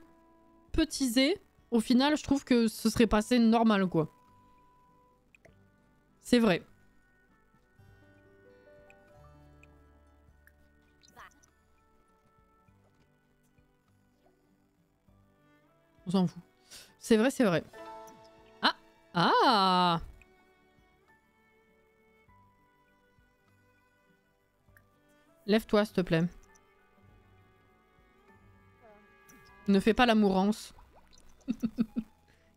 peu teasé, au final, je trouve que ce serait passé normal, quoi. C'est vrai. On s'en fout. C'est vrai, c'est vrai. Ah! Ah! Lève-toi, s'il te plaît. Ne fais pas l'amourance.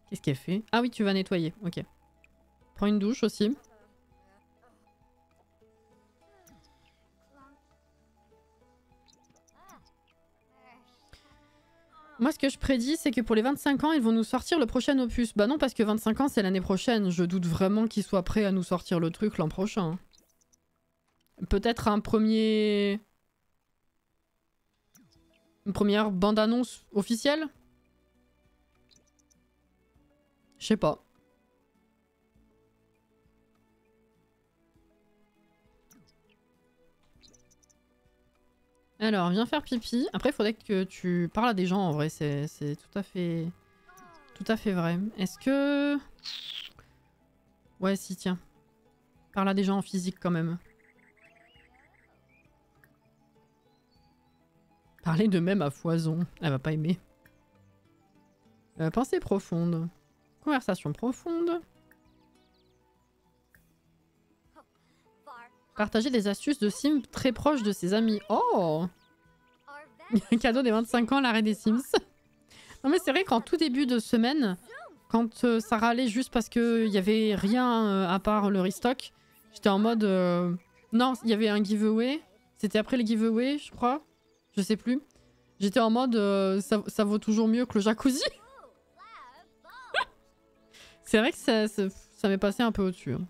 Qu'est-ce qu'elle fait? Ah oui, tu vas nettoyer. Ok. Prends une douche aussi. Moi, ce que je prédis, c'est que pour les 25 ans, ils vont nous sortir le prochain opus. Bah non, parce que 25 ans, c'est l'année prochaine. Je doute vraiment qu'ils soient prêts à nous sortir le truc l'an prochain. Peut-être un premier... Une première bande-annonce officielle? Je sais pas. Alors, viens faire pipi. Après, il faudrait que tu parles à des gens, en vrai. C'est tout à fait... Tout à fait vrai. Est-ce que... Ouais, si, tiens. Parle à des gens en physique, quand même. Parler de même à foison. Elle va pas aimer. Pensée profonde. Conversation profonde. Partager des astuces de Sims très proches de ses amis. Oh! Cadeau des 25 ans, l'arrêt des Sims. Non mais c'est vrai qu'en tout début de semaine, quand ça râlait juste parce qu'il y avait rien à part le restock, j'étais en mode... Non, il y avait un giveaway. C'était après le giveaway, je crois. Je sais plus. J'étais en mode... ça vaut toujours mieux que le jacuzzi. C'est vrai que ça m'est passé un peu au-dessus. Hein.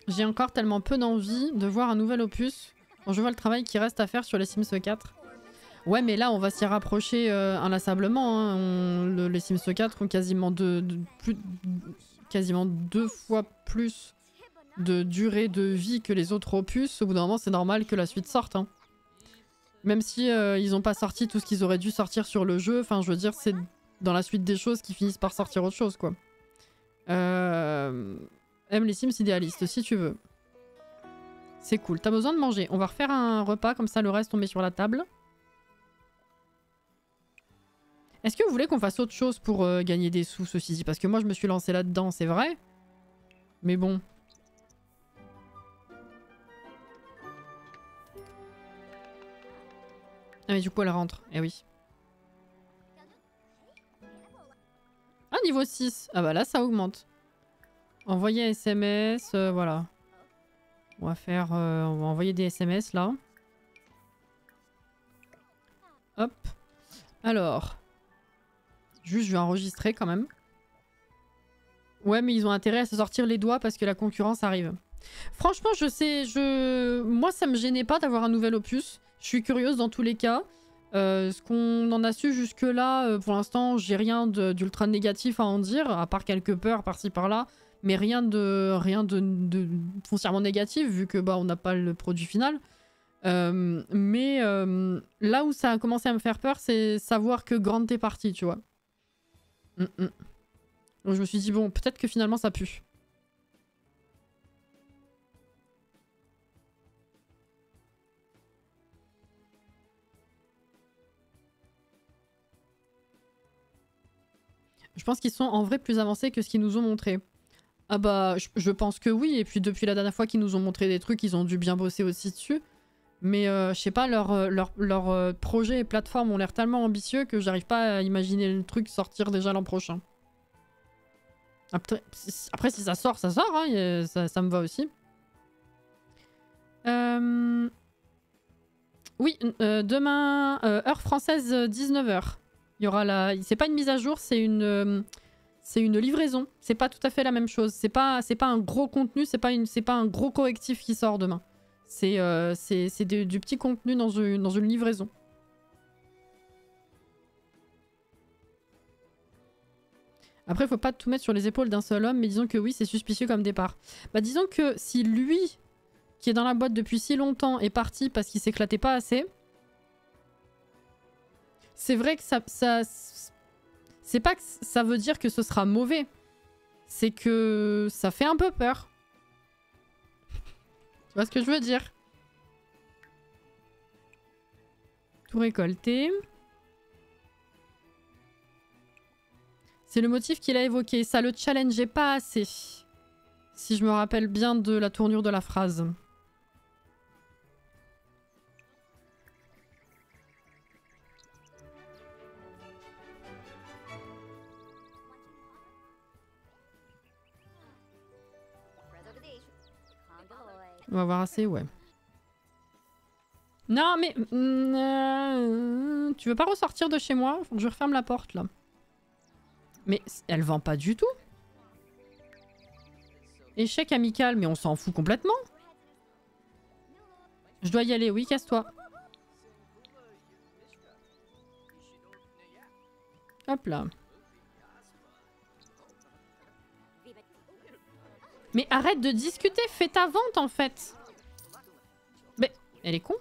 J'ai encore tellement peu d'envie de voir un nouvel opus quand je vois le travail qui reste à faire sur les Sims 4. Ouais, mais là, on va s'y rapprocher inlassablement. Hein. Les Sims 4 ont quasiment quasiment 2 fois plus de durée de vie que les autres opus. Au bout d'un moment, c'est normal que la suite sorte. Hein. Même si ils n'ont pas sorti tout ce qu'ils auraient dû sortir sur le jeu. Enfin, je veux dire, c'est dans la suite des choses qu'ils finissent par sortir autre chose, quoi. Aime les Sims idéalistes, si tu veux. C'est cool. T'as besoin de manger. On va refaire un repas, comme ça le reste on met sur la table. Est-ce que vous voulez qu'on fasse autre chose pour gagner des sous, ceci dit? Parce que moi je me suis lancé là-dedans, c'est vrai. Mais bon. Ah mais du coup elle rentre. Eh oui. Ah niveau 6. Ah bah là ça augmente. Envoyer SMS, voilà. On va faire... on va envoyer des SMS là. Hop. Alors. Juste je vais enregistrer quand même. Ouais mais ils ont intérêt à se sortir les doigts parce que la concurrence arrive. Franchement je sais... Moi ça me gênait pas d'avoir un nouvel opus. Je suis curieuse dans tous les cas. Ce qu'on en a su jusque là, pour l'instant j'ai rien d'ultra négatif à en dire. À part quelques peurs par-ci par-là. Mais rien de foncièrement négatif vu que bah on n'a pas le produit final. Mais là où ça a commencé à me faire peur, c'est savoir que Grant est parti, tu vois. Donc je me suis dit bon, peut-être que finalement ça pue. Je pense qu'ils sont en vrai plus avancés que ce qu'ils nous ont montré. Ah bah, je pense que oui. Et puis depuis la dernière fois qu'ils nous ont montré des trucs, ils ont dû bien bosser aussi dessus. Mais je sais pas, leur projet et plateforme ont l'air tellement ambitieux que j'arrive pas à imaginer le truc sortir déjà l'an prochain. Après, si ça sort, ça sort. Hein, ça me va aussi. Oui, demain, heure française, 19h. Il y aura la... C'est pas une mise à jour, c'est une livraison. C'est pas tout à fait la même chose. C'est pas un gros contenu, c'est pas un gros correctif qui sort demain. C'est du petit contenu dans une livraison. Après, faut pas tout mettre sur les épaules d'un seul homme, mais disons que oui, c'est suspicieux comme départ. Bah disons que si lui, qui est dans la boîte depuis si longtemps, est parti parce qu'il s'éclatait pas assez, c'est vrai que ça c'est pas que ça veut dire que ce sera mauvais, c'est que ça fait un peu peur. Tu vois ce que je veux dire? Tout récolté. C'est le motif qu'il a évoqué. Ça le challengeait pas assez. Si je me rappelle bien de la tournure de la phrase. On va voir assez, ouais. Non, mais... tu veux pas ressortir de chez moi? Faut que je referme la porte, là. Mais elle vend pas du tout. Échec amical, mais on s'en fout complètement. Je dois y aller, oui, casse-toi. Hop là. Mais arrête de discuter, fais ta vente en fait. Mais elle est con.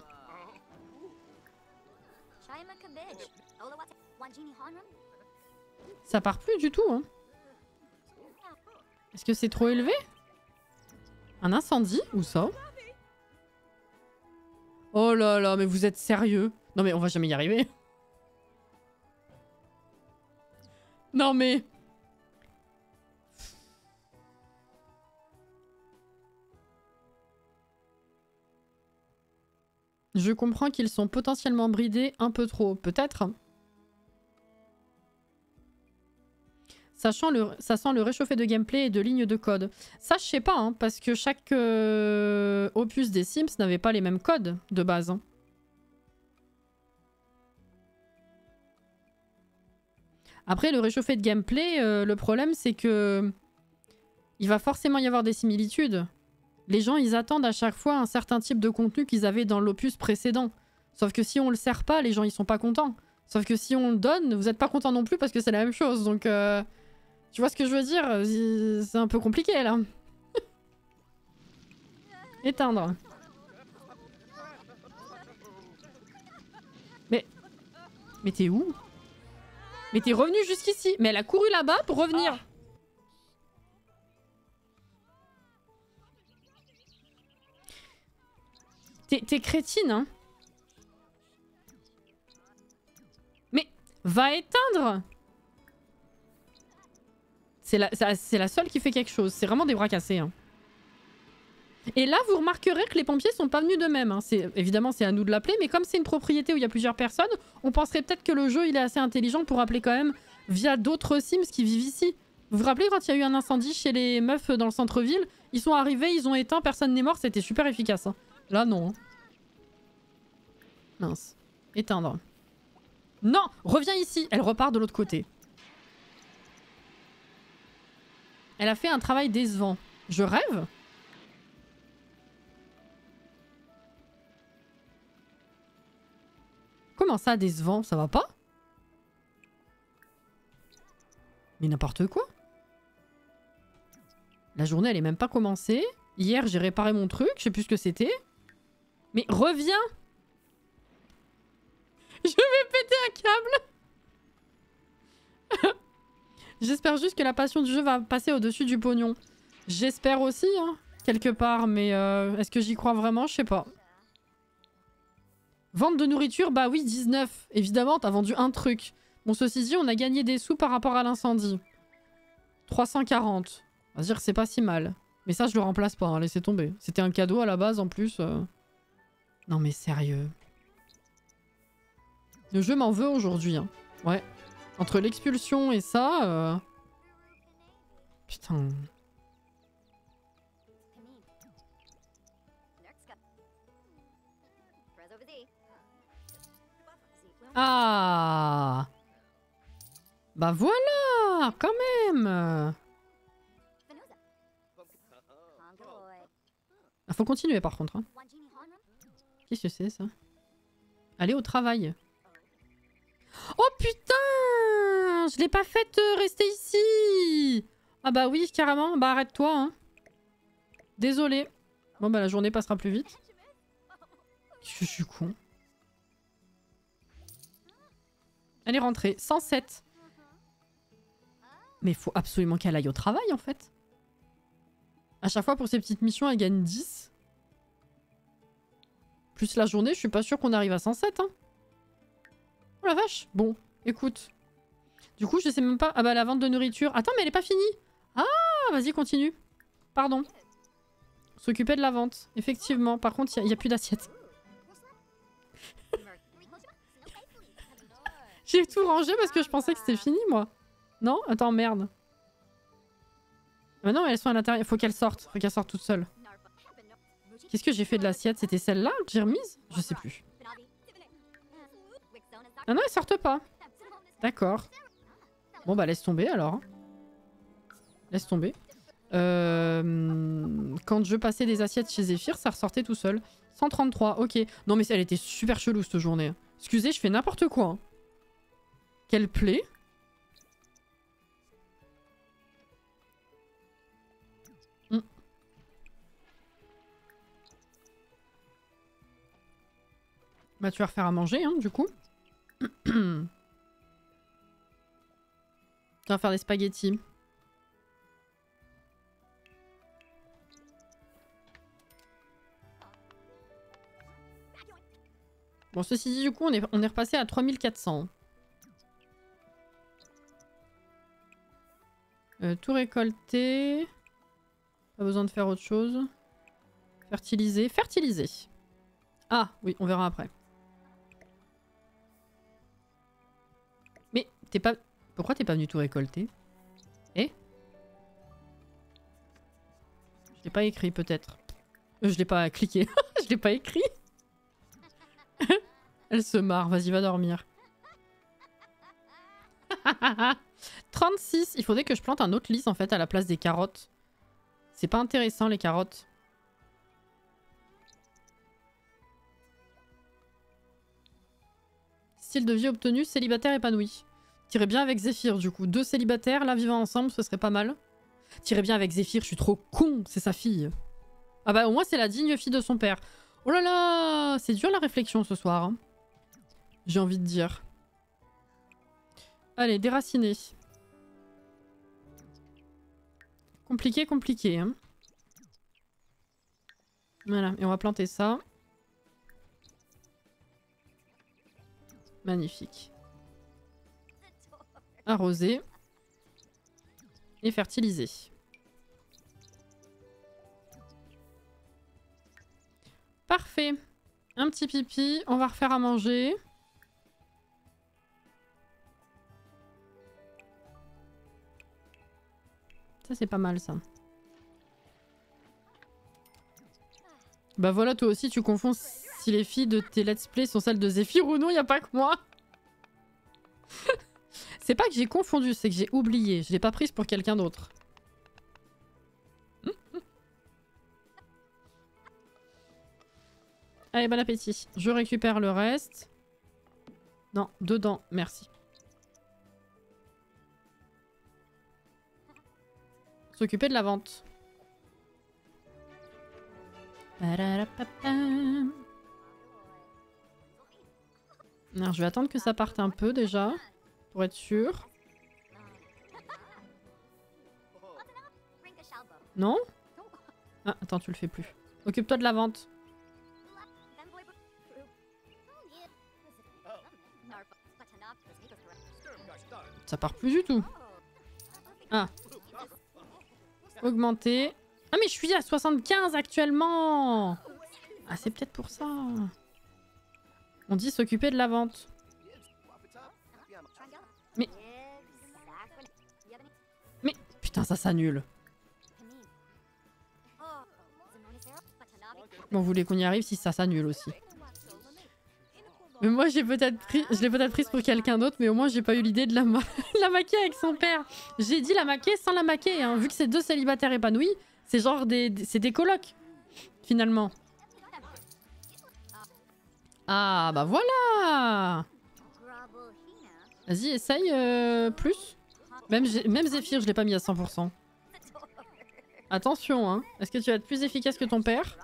Ça part plus du tout, hein. Est-ce que c'est trop élevé? Un incendie? Où ça? Oh là là, mais vous êtes sérieux? Non mais on va jamais y arriver. Non mais... Je comprends qu'ils sont potentiellement bridés un peu trop. Peut-être. Ça sent le réchauffé de gameplay et de lignes de code. Ça, je sais pas, hein, parce que chaque opus des Sims n'avait pas les mêmes codes de base. Hein. Après, le réchauffé de gameplay, le problème, c'est que il va forcément y avoir des similitudes. Les gens, ils attendent à chaque fois un certain type de contenu qu'ils avaient dans l'opus précédent. Sauf que si on le sert pas, les gens, ils sont pas contents. Sauf que si on le donne, vous êtes pas content non plus parce que c'est la même chose. Donc... tu vois ce que je veux dire? C'est un peu compliqué, là. Éteindre. Mais t'es où? Mais t'es revenu jusqu'ici. Mais elle a couru là-bas pour revenir. Ah. T'es crétine, hein? Mais va éteindre! C'est la seule qui fait quelque chose. C'est vraiment des bras cassés. Hein. Et là, vous remarquerez que les pompiers sont pas venus d'eux-mêmes. Hein. Évidemment, c'est à nous de l'appeler, mais comme c'est une propriété où il y a plusieurs personnes, on penserait peut-être que le jeu il est assez intelligent pour appeler quand même via d'autres Sims qui vivent ici. Vous vous rappelez quand il y a eu un incendie chez les meufs dans le centre-ville? Ils sont arrivés, ils ont éteint, personne n'est mort, c'était super efficace. Hein. Là, non. Hein. Mince. Éteindre. Non! Reviens ici! Elle repart de l'autre côté. Elle a fait un travail décevant. Je rêve? Comment ça, décevant? Ça va pas? Mais n'importe quoi. La journée, elle est même pas commencée. Hier, j'ai réparé mon truc. Je sais plus ce que c'était. Mais reviens! Je vais péter un câble! J'espère juste que la passion du jeu va passer au-dessus du pognon. J'espère aussi, hein, quelque part, mais est-ce que j'y crois vraiment? Je sais pas. Vente de nourriture, bah oui, 19. Évidemment, t'as vendu un truc. Bon, ceci dit, on a gagné des sous par rapport à l'incendie. 340. On va dire que c'est pas si mal. Mais ça, je le remplace pas, hein, laissez tomber. C'était un cadeau à la base, en plus. Non mais sérieux. Le jeu m'en veut aujourd'hui, hein. Ouais. Entre l'expulsion et ça... Putain... Ah! Bah voilà! Quand même! Ah, faut continuer par contre. Hein. Qu'est-ce que c'est ça? Aller au travail. Oh putain! Je l'ai pas faite rester ici! Ah bah oui, carrément. Bah arrête-toi. Hein. Désolé. Bon bah la journée passera plus vite. Je suis con. Elle est rentrée. 107. Mais faut absolument qu'elle aille au travail en fait. À chaque fois pour ces petites missions, elle gagne 10. Plus la journée, je suis pas sûre qu'on arrive à 107. Hein. Oh la vache. Bon, écoute. Du coup, je sais même pas... Ah bah la vente de nourriture... Attends, mais elle est pas finie. Ah, vas-y, continue. Pardon. S'occuper de la vente. Effectivement. Par contre, il y a plus d'assiettes. J'ai tout rangé parce que je pensais que c'était fini, moi. Non? Attends, merde. Ah non, elles sont à l'intérieur. Faut qu'elles sortent. Faut qu'elles sortent toutes seules. Qu'est-ce que j'ai fait de l'assiette? C'était celle-là que j'ai remise? Je sais plus. Ah non, elles sortent pas. D'accord. Bon bah laisse tomber alors. Hein. Laisse tomber. Quand je passais des assiettes chez Zephyr, ça ressortait tout seul. 133, ok. Non mais elle était super chelou cette journée. Excusez, je fais n'importe quoi. Hein. Quelle plaie. Bah tu vas refaire à manger, hein, du coup. Tu vas faire des spaghettis. Bon, ceci dit, du coup, on est repassé à 3400. Tout récolter. Pas besoin de faire autre chose. Fertiliser. Fertiliser. Ah, oui, on verra après. Mais t'es pas... Pourquoi t'es pas venu tout récolter? Eh? Je l'ai pas écrit, peut-être. Je l'ai pas cliqué. Je l'ai pas écrit. Elle se marre. Vas-y, va dormir. 36. Il faudrait que je plante un autre lys, en fait, à la place des carottes. C'est pas intéressant, les carottes. Style de vie obtenu, célibataire épanoui. T'irais bien avec Zephyr, du coup. 2 célibataires, là, vivant ensemble, ce serait pas mal. T'irais bien avec Zephyr, je suis trop con, c'est sa fille. Ah bah, au moins, c'est la digne fille de son père. Oh là là, c'est dur la réflexion ce soir. Hein. J'ai envie de dire. Allez, déraciner. Compliqué, compliqué. Hein. Voilà, et on va planter ça. Magnifique. Arroser. Et fertiliser. Parfait. Un petit pipi. On va refaire à manger. Ça, c'est pas mal, ça. Bah voilà, toi aussi, tu confonds si les filles de tes let's play sont celles de Zephyr ou non, y a pas que moi. C'est pas que j'ai confondu, c'est que j'ai oublié. Je l'ai pas prise pour quelqu'un d'autre. Allez, bon appétit. Je récupère le reste. Non, dedans, merci. S'occuper de la vente. Alors, je vais attendre que ça parte un peu déjà. Pour être sûr. Non? Ah, attends, tu le fais plus. Occupe-toi de la vente. Ça part plus du tout. Ah. Augmenter. Ah mais je suis à 75 actuellement. Ah c'est peut-être pour ça. On dit s'occuper de la vente. Mais putain ça s'annule. Bon vous voulez qu'on y arrive si ça s'annule aussi. Mais moi j'ai peut-être pris, je l'ai peut-être prise pour quelqu'un d'autre, mais au moins j'ai pas eu l'idée de la maquer avec son père. J'ai dit la maquer sans la maquer, hein. Vu que c'est deux célibataires épanouis, c'est genre c'est des colocs, finalement. Ah bah voilà. Vas-y, essaye plus. Même Zéphyr, je l'ai pas mis à 100%. Attention, hein. Est-ce que tu vas être plus efficace que ton père?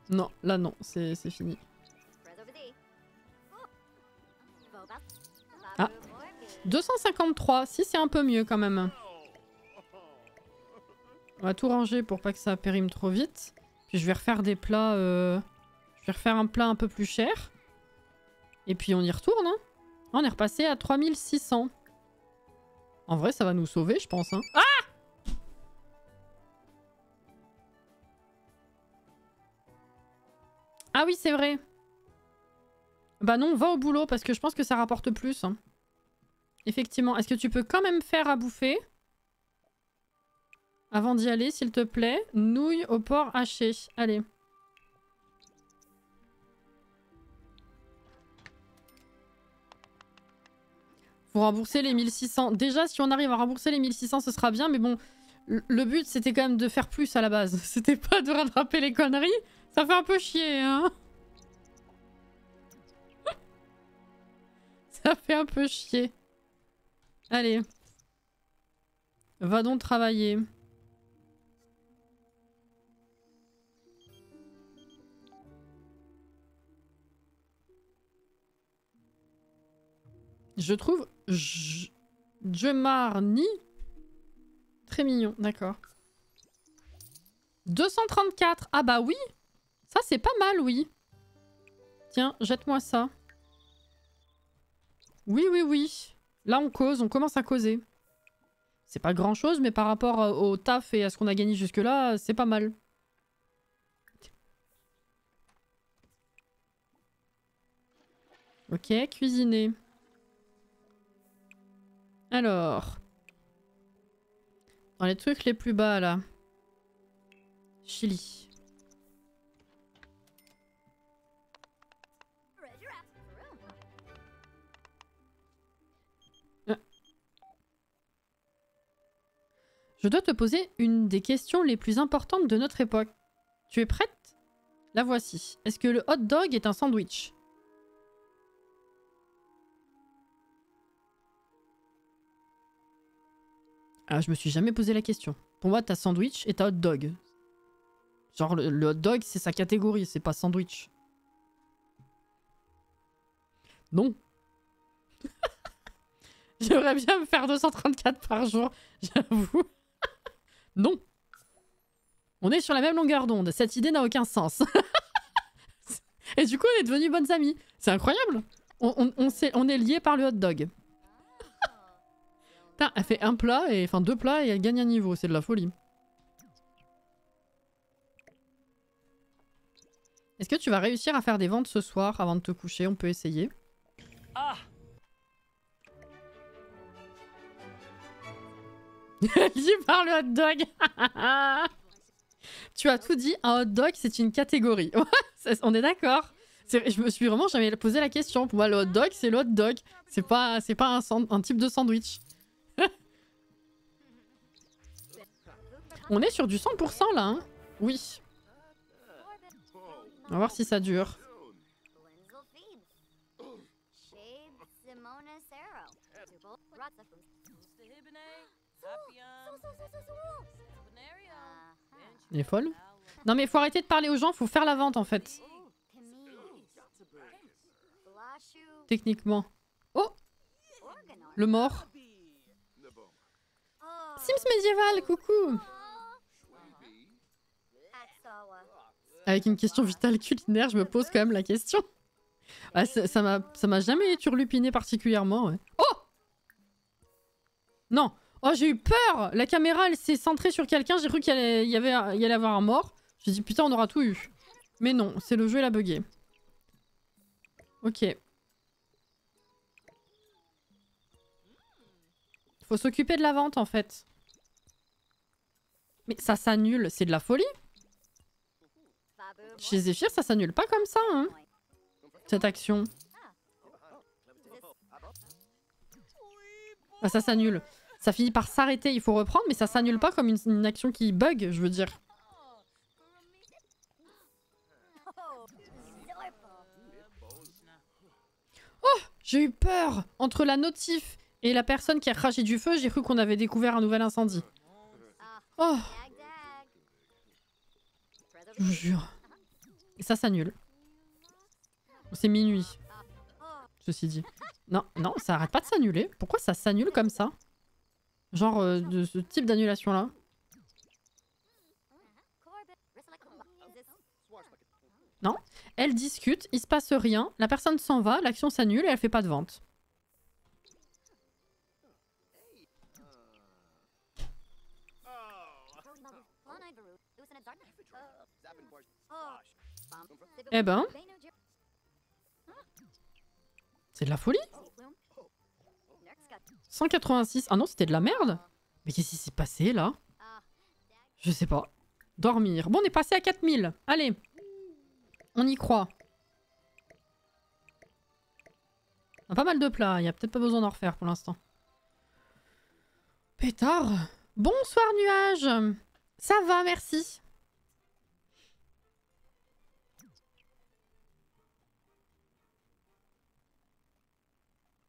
Non, là non, c'est fini. Ah, 253, si c'est un peu mieux quand même. On va tout ranger pour pas que ça périme trop vite. Puis je vais refaire des plats... Je vais refaire un plat un peu plus cher. Et puis on y retourne, hein. On est repassé à 3600. En vrai, ça va nous sauver, je pense, hein. Ah! Ah oui, c'est vrai. Bah non, va au boulot parce que je pense que ça rapporte plus. Hein. Effectivement. Est-ce que tu peux quand même faire à bouffer? Avant d'y aller, s'il te plaît. Nouilles au porc haché. Allez. Faut rembourser les 1600. Déjà, si on arrive à rembourser les 1600, ce sera bien. Mais bon, le but, c'était quand même de faire plus à la base. C'était pas de rattraper les conneries. Ça fait un peu chier, hein. Ça fait un peu chier. Allez. Va donc travailler. Je trouve Jemarni très mignon, d'accord. 234. Ah bah oui. Ça c'est pas mal, oui. Tiens, jette-moi ça. Oui, oui, oui. Là on cause, on commence à causer. C'est pas grand chose, mais par rapport au taf et à ce qu'on a gagné jusque là, c'est pas mal. Ok, cuisiner. Alors. Dans les trucs les plus bas là. Chili. Je dois te poser une des questions les plus importantes de notre époque. Tu es prête? La voici. Est-ce que le hot dog est un sandwich? Ah, je me suis jamais posé la question. Pour moi, t'as sandwich et t'as hot dog. Genre, le hot dog, c'est sa catégorie, c'est pas sandwich. Non. J'aimerais bien me faire 234 par jour, j'avoue. Non. On est sur la même longueur d'onde. Cette idée n'a aucun sens. Et du coup, on est devenus bonnes amies. C'est incroyable. On est liés par le hot dog. Putain, elle fait un plat, et enfin 2 plats, et elle gagne un niveau. C'est de la folie. Est-ce que tu vas réussir à faire des ventes ce soir avant de te coucher? On peut essayer. Ah. Lié par le hot dog. Tu as tout dit, un hot dog c'est une catégorie. On est d'accord. Je me suis vraiment jamais posé la question. Pour moi le hot dog c'est le hot dog. C'est pas un type de sandwich. On est sur du 100% là, hein. Oui. On va voir si ça dure. Elle est folle. Non mais faut arrêter de parler aux gens, faut faire la vente en fait. Techniquement. Oh! Le mort. Sims médiéval, coucou! Avec une question vitale culinaire, je me pose quand même la question. Ah, ça m'a jamais turlupiné particulièrement. Ouais. Oh! Non! Oh, j'ai eu peur! La caméra, elle s'est centrée sur quelqu'un. J'ai cru qu'il y allait avoir un mort. J'ai dit, putain, on aura tout eu. Mais non, c'est le jeu, il a bugué. Ok. Faut s'occuper de la vente, en fait. Mais ça s'annule, c'est de la folie. Chez Zephyr, ça s'annule pas comme ça, hein, cette action. Bah, ça s'annule. Ça finit par s'arrêter, il faut reprendre, mais ça s'annule pas comme une action qui bug, je veux dire. Oh, j'ai eu peur. Entre la notif et la personne qui a craché du feu, j'ai cru qu'on avait découvert un nouvel incendie. Oh, je vous jure. Et ça s'annule. C'est minuit. Ceci dit. Non, non, ça arrête pas de s'annuler. Pourquoi ça s'annule comme ça? Genre de ce type d'annulation-là. Non. Elle discute, il se passe rien, la personne s'en va, l'action s'annule et elle fait pas de vente. Eh ben... C'est de la folie. 186. Ah non, c'était de la merde. Mais qu'est-ce qui s'est passé là? Je sais pas. Dormir. Bon, on est passé à 4000. Allez. On y croit. On a pas mal de plats. Il y a peut-être pas besoin d'en refaire pour l'instant. Pétard. Bonsoir nuage. Ça va, merci.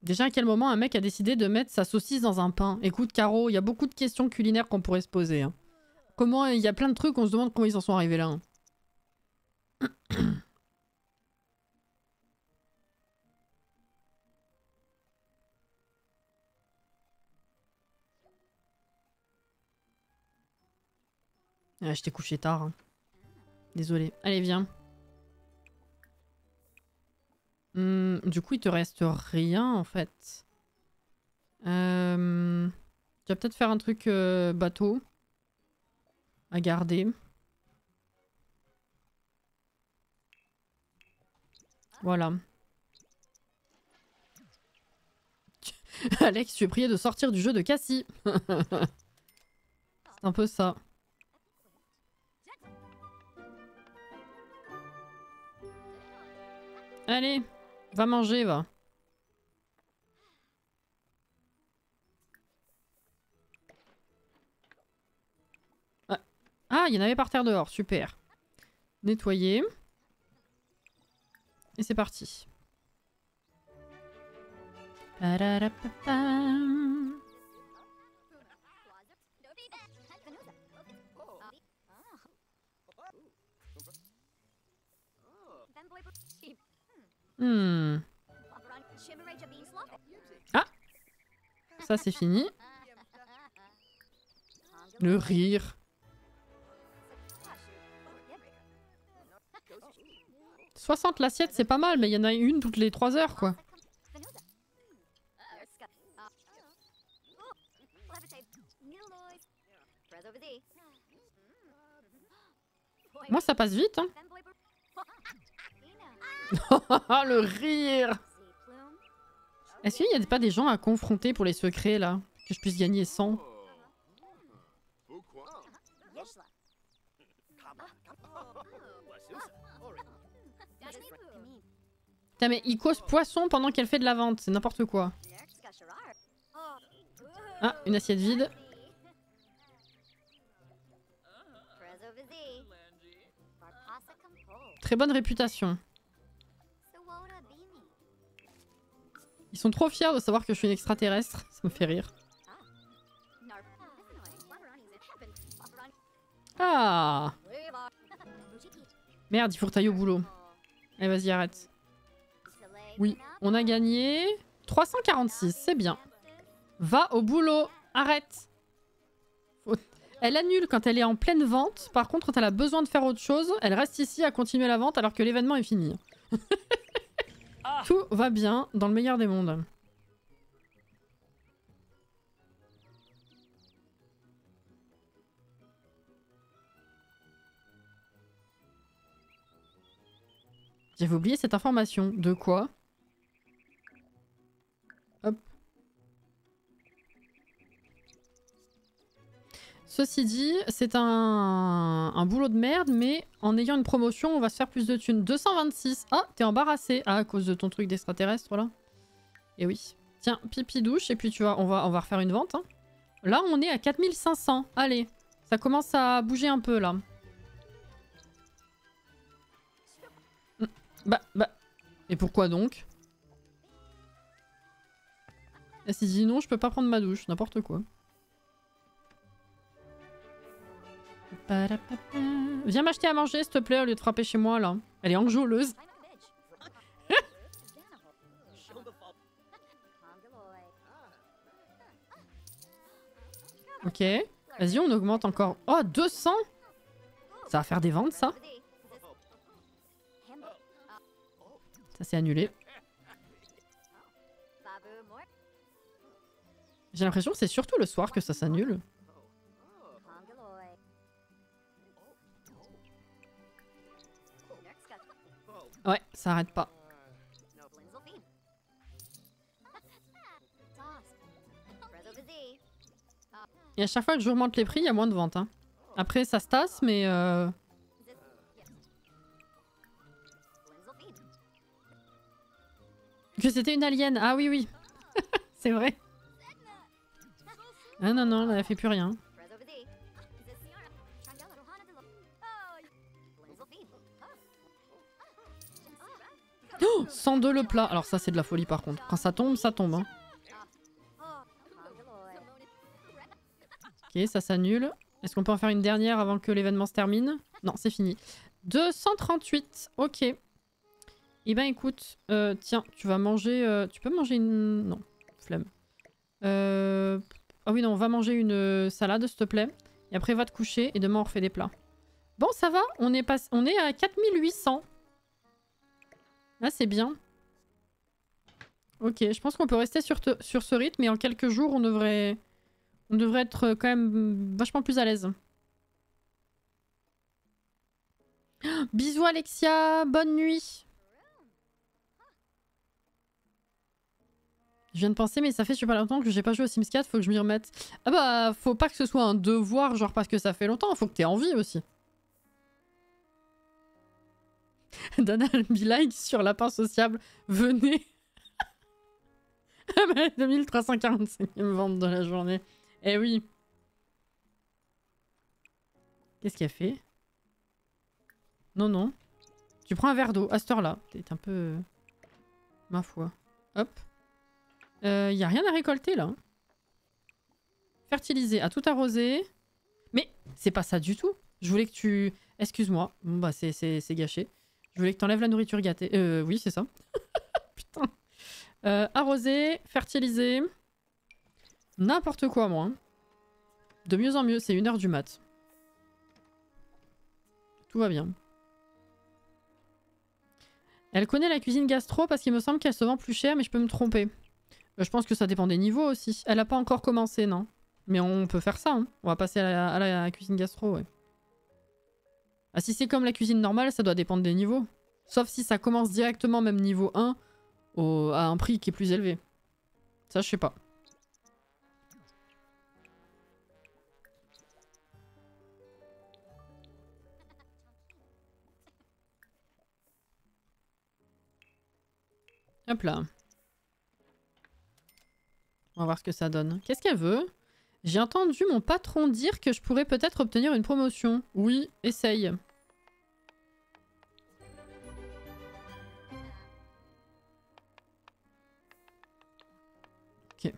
Déjà, à quel moment un mec a décidé de mettre sa saucisse dans un pain? Écoute, Caro, il y a beaucoup de questions culinaires qu'on pourrait se poser. Hein. Comment... Il y a plein de trucs, on se demande comment ils en sont arrivés là. Hein. Ah, je t'ai couché tard. Hein. Désolé. Allez, viens. Du coup, il te reste rien en fait. Tu vas peut-être faire un truc bateau à garder. Voilà. Alex, tu es prié de sortir du jeu de Cassie. C'est un peu ça. Allez, va manger, va. Ah, il y en avait par terre dehors, super. Nettoyer. Et c'est parti. Ah, ça c'est fini. Le rire. 60 l'assiette, c'est pas mal, mais il y en a une toutes les 3 heures, quoi. Moi, ça passe vite, hein. Le rire. Est-ce qu'il n'y a pas des gens à confronter pour les secrets, là? Que je puisse gagner 100? Putain, mais il cause poisson pendant qu'elle fait de la vente. C'est n'importe quoi. Ah, une assiette vide. Très bonne réputation. Ils sont trop fiers de savoir que je suis une extraterrestre. Ça me fait rire. Ah! Merde, il faut que t'ailles au boulot. Allez, vas-y, arrête. Oui, on a gagné 346, c'est bien. Va au boulot, arrête. Elle annule quand elle est en pleine vente. Par contre, quand elle a besoin de faire autre chose, elle reste ici à continuer la vente alors que l'événement est fini. Tout va bien dans le meilleur des mondes. J'avais oublié cette information. De quoi? Hop. Ce ceci dit, c'est un boulot de merde, mais en ayant une promotion, on va se faire plus de thunes. 226. Ah, t'es embarrassé. Ah, à cause de ton truc d'extraterrestre, là. Et oui. Tiens, pipi douche, et puis tu vois, on va refaire une vente. Hein. Là, on est à 4500. Allez, ça commence à bouger un peu, là. Bah. Et pourquoi donc? Elle s'est dit non, je peux pas prendre ma douche, n'importe quoi. Viens m'acheter à manger, s'il te plaît, au lieu de frapper chez moi, là. Elle est enjôleuse. Ok. Vas-y, on augmente encore. Oh, 200? Ça va faire des ventes, ça? Ça, c'est annulé. J'ai l'impression que c'est surtout le soir que ça s'annule. Ouais, ça arrête pas. Et à chaque fois que j'augmente les prix, il y a moins de ventes. Hein. Après, ça se tasse, mais... Que c'était une alien. Ah oui, oui. C'est vrai. Ah non, non, elle fait plus rien. Oh, 102 le plat. Alors ça, c'est de la folie par contre. Quand ça tombe, ça tombe. Hein. Ok, ça s'annule. Est-ce qu'on peut en faire une dernière avant que l'événement se termine? Non, c'est fini. 238. Ok. Eh ben écoute, tiens, tu vas manger... tu peux manger une... Non, flemme. Ah oui, non, on va manger une salade, s'il te plaît. Et après, va te coucher et demain, on refait des plats. Bon, ça va, on est à 4800. Là, c'est bien. Ok, je pense qu'on peut rester sur ce rythme et en quelques jours, on devrait être quand même vachement plus à l'aise. Bisous Alexia, bonne nuit. Je viens de penser, mais ça fait super longtemps que j'ai pas joué au Sims 4, faut que je m'y remette. Ah bah, faut pas que ce soit un devoir, genre parce que ça fait longtemps, faut que t'aies envie aussi. Dana be like sur lapin sociable, venez. 2345e vente de la journée. Eh oui. Qu'est-ce qu'elle fait? Non, non. Tu prends un verre d'eau à cette heure-là. T'es un peu... ma foi. Hop. Y a rien à récolter là. Fertiliser, à tout arroser. Mais c'est pas ça du tout. Je voulais que tu... Excuse-moi. Bon bah c'est gâché. Je voulais que t'enlèves la nourriture gâtée. Oui, c'est ça. Putain. Arroser, fertiliser. N'importe quoi, moi. Hein. De mieux en mieux, c'est 1h du mat. Tout va bien. Elle connaît la cuisine gastro parce qu'il me semble qu'elle se vend plus cher, mais je peux me tromper. Je pense que ça dépend des niveaux aussi. Elle a pas encore commencé, non? Mais on peut faire ça, hein. On va passer à la cuisine gastro, ouais. Ah, si c'est comme la cuisine normale, ça doit dépendre des niveaux. Sauf si ça commence directement, même niveau 1, à un prix qui est plus élevé. Ça, je sais pas. Hop là. On va voir ce que ça donne. Qu'est-ce qu'elle veut? J'ai entendu mon patron dire que je pourrais peut-être obtenir une promotion. Oui, essaye. Ok.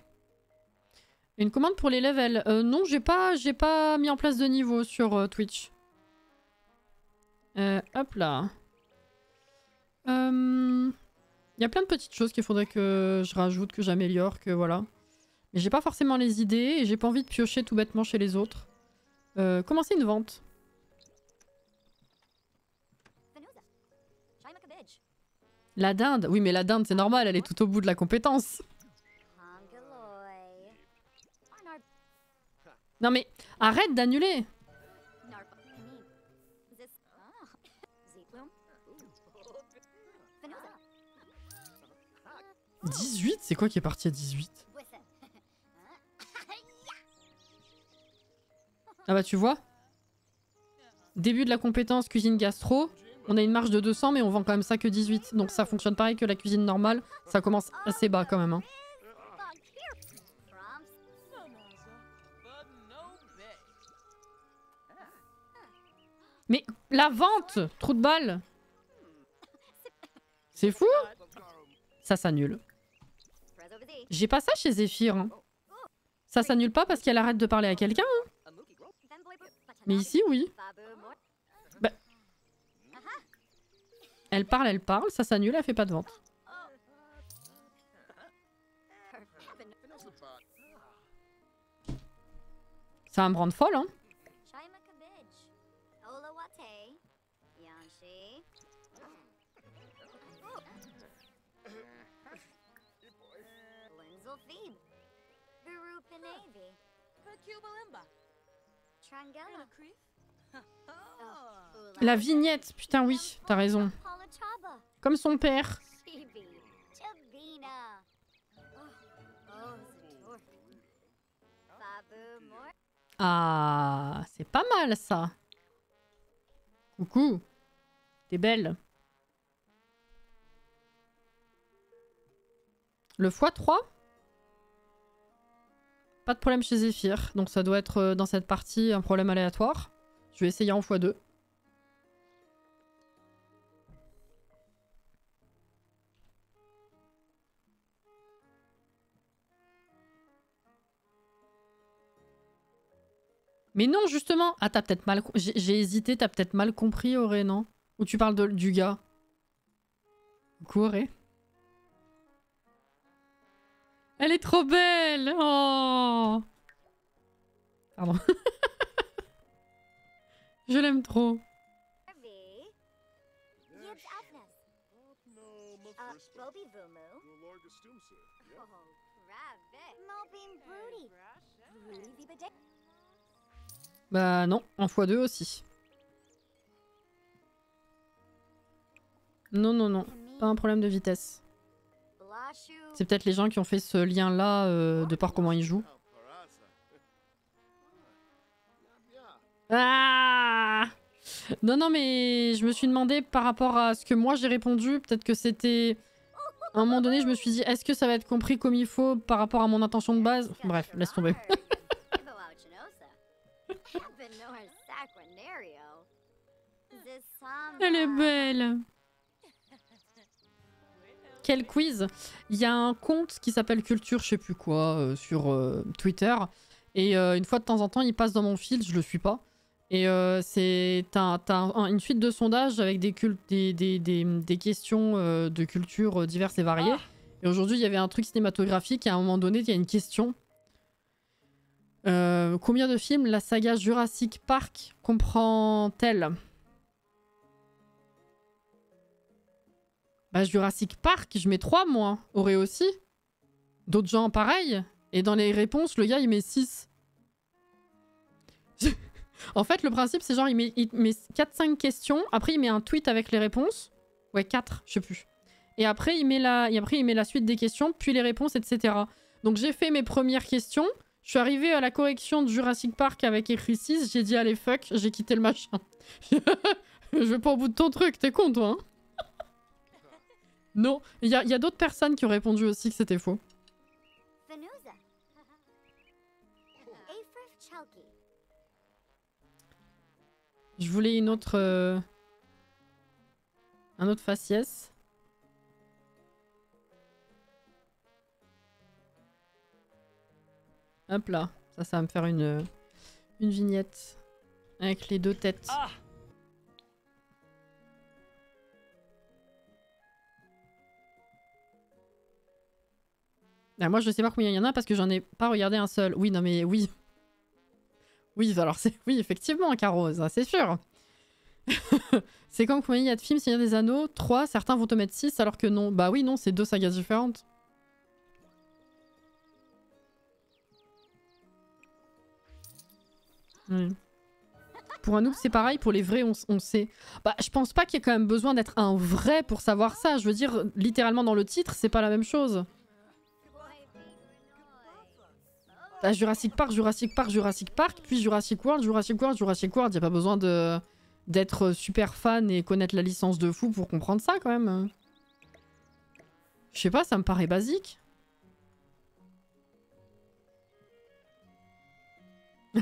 Une commande pour les levels. Non, j'ai pas mis en place de niveau sur Twitch. Hop là. Il y a plein de petites choses qu'il faudrait que je rajoute, que j'améliore, que voilà. Mais j'ai pas forcément les idées et j'ai pas envie de piocher tout bêtement chez les autres. Commencer une vente. La dinde. Oui, mais la dinde, c'est normal, elle est tout au bout de la compétence. Non mais, arrête d'annuler. 18? C'est quoi qui est parti à 18? Ah bah tu vois. Début de la compétence cuisine gastro. On a une marge de 200 mais on vend quand même ça que 18. Donc ça fonctionne pareil que la cuisine normale. Ça commence assez bas quand même. Hein. Mais la vente, trou de balle. C'est fou. Ça s'annule. J'ai pas ça chez Zéphyr. Hein. Ça s'annule pas parce qu'elle arrête de parler à quelqu'un. Hein. Mais ici, oui. Bah. Elle parle, ça s'annule, elle fait pas de vente. Ça va me rendre folle, hein. La vignette, putain oui, t'as raison. Comme son père. Ah, c'est pas mal ça. Coucou. T'es belle. Le x3 ? Pas de problème chez Zéphyr, donc ça doit être dans cette partie un problème aléatoire. Je vais essayer en x2. Mais non, justement. Ah, t'as peut-être mal... J'ai hésité, t'as peut-être mal compris, Auré, non? Ou tu parles du gars? Coucou, Auré. Elle est trop belle! Oh! Pardon. Je l'aime trop. Bah non, en x2 aussi. Non, non, non. Pas un problème de vitesse. C'est peut-être les gens qui ont fait ce lien-là de par comment ils jouent. Ah! Non, non, mais je me suis demandé par rapport à ce que moi j'ai répondu, peut-être que c'était... À un moment donné, je me suis dit, est-ce que ça va être compris comme il faut par rapport à mon intention de base? Bref, laisse tomber. Elle est belle. Quel quiz. Il y a un compte qui s'appelle Culture, je sais plus quoi, sur Twitter. Et une fois de temps en temps, il passe dans mon fil, je le suis pas. Et t'as une suite de sondages avec des questions de culture diverses et variées. Et aujourd'hui, il y avait un truc cinématographique et à un moment donné, il y a une question. Combien de films la saga Jurassic Park comprend-elle? Bah Jurassic Park, je mets 3 moi. Aurait aussi. D'autres gens pareil. Et dans les réponses, le gars il met 6. En fait, le principe c'est genre il met 4-5 questions. Après il met un tweet avec les réponses. Ouais 4, je sais plus. Et après il met la suite des questions, puis les réponses, etc. Donc j'ai fait mes premières questions. Je suis arrivée à la correction de Jurassic Park avec écrit 6. J'ai dit allez fuck, j'ai quitté le machin. Je vais pas au bout de ton truc, t'es con toi hein? Non, il y a d'autres personnes qui ont répondu aussi que c'était faux. Je voulais une autre... un autre faciès. Hop là, ça va me faire une vignette avec les 2 têtes. Ah moi je sais pas combien il y en a parce que j'en ai pas regardé un seul. Oui, non mais oui. Oui, alors c'est... Oui, effectivement, Caro, ça c'est sûr. C'est comme combien il y a de films Seigneur des Anneaux? 3, certains vont te mettre 6 alors que non. Bah oui, non, c'est 2 sagas différentes. Pour un noob, c'est pareil. Pour les vrais, on sait. Bah, je pense pas qu'il y ait quand même besoin d'être un vrai pour savoir ça. Je veux dire, littéralement dans le titre, c'est pas la même chose. T'as Jurassic Park, Jurassic Park, Jurassic Park, puis Jurassic World, Jurassic World, Jurassic World. Y a pas besoin d'être super fan et connaître la licence de fou pour comprendre ça quand même. Je sais pas, ça me paraît basique.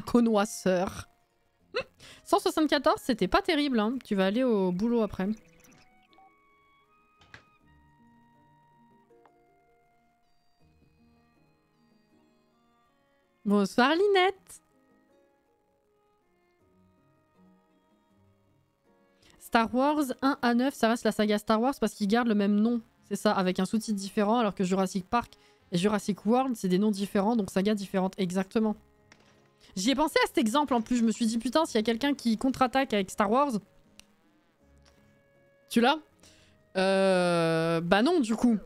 Connoisseur. 174, c'était pas terrible, hein. Tu vas aller au boulot après. Bonsoir Linette. Star Wars 1 à 9, ça reste la saga Star Wars parce qu'ils gardent le même nom. C'est ça, avec un sous-titre différent, alors que Jurassic Park et Jurassic World, c'est des noms différents, donc sagas différentes, exactement. J'y ai pensé à cet exemple en plus, je me suis dit putain, s'il y a quelqu'un qui contre-attaque avec Star Wars... Tu l'as bah non, du coup.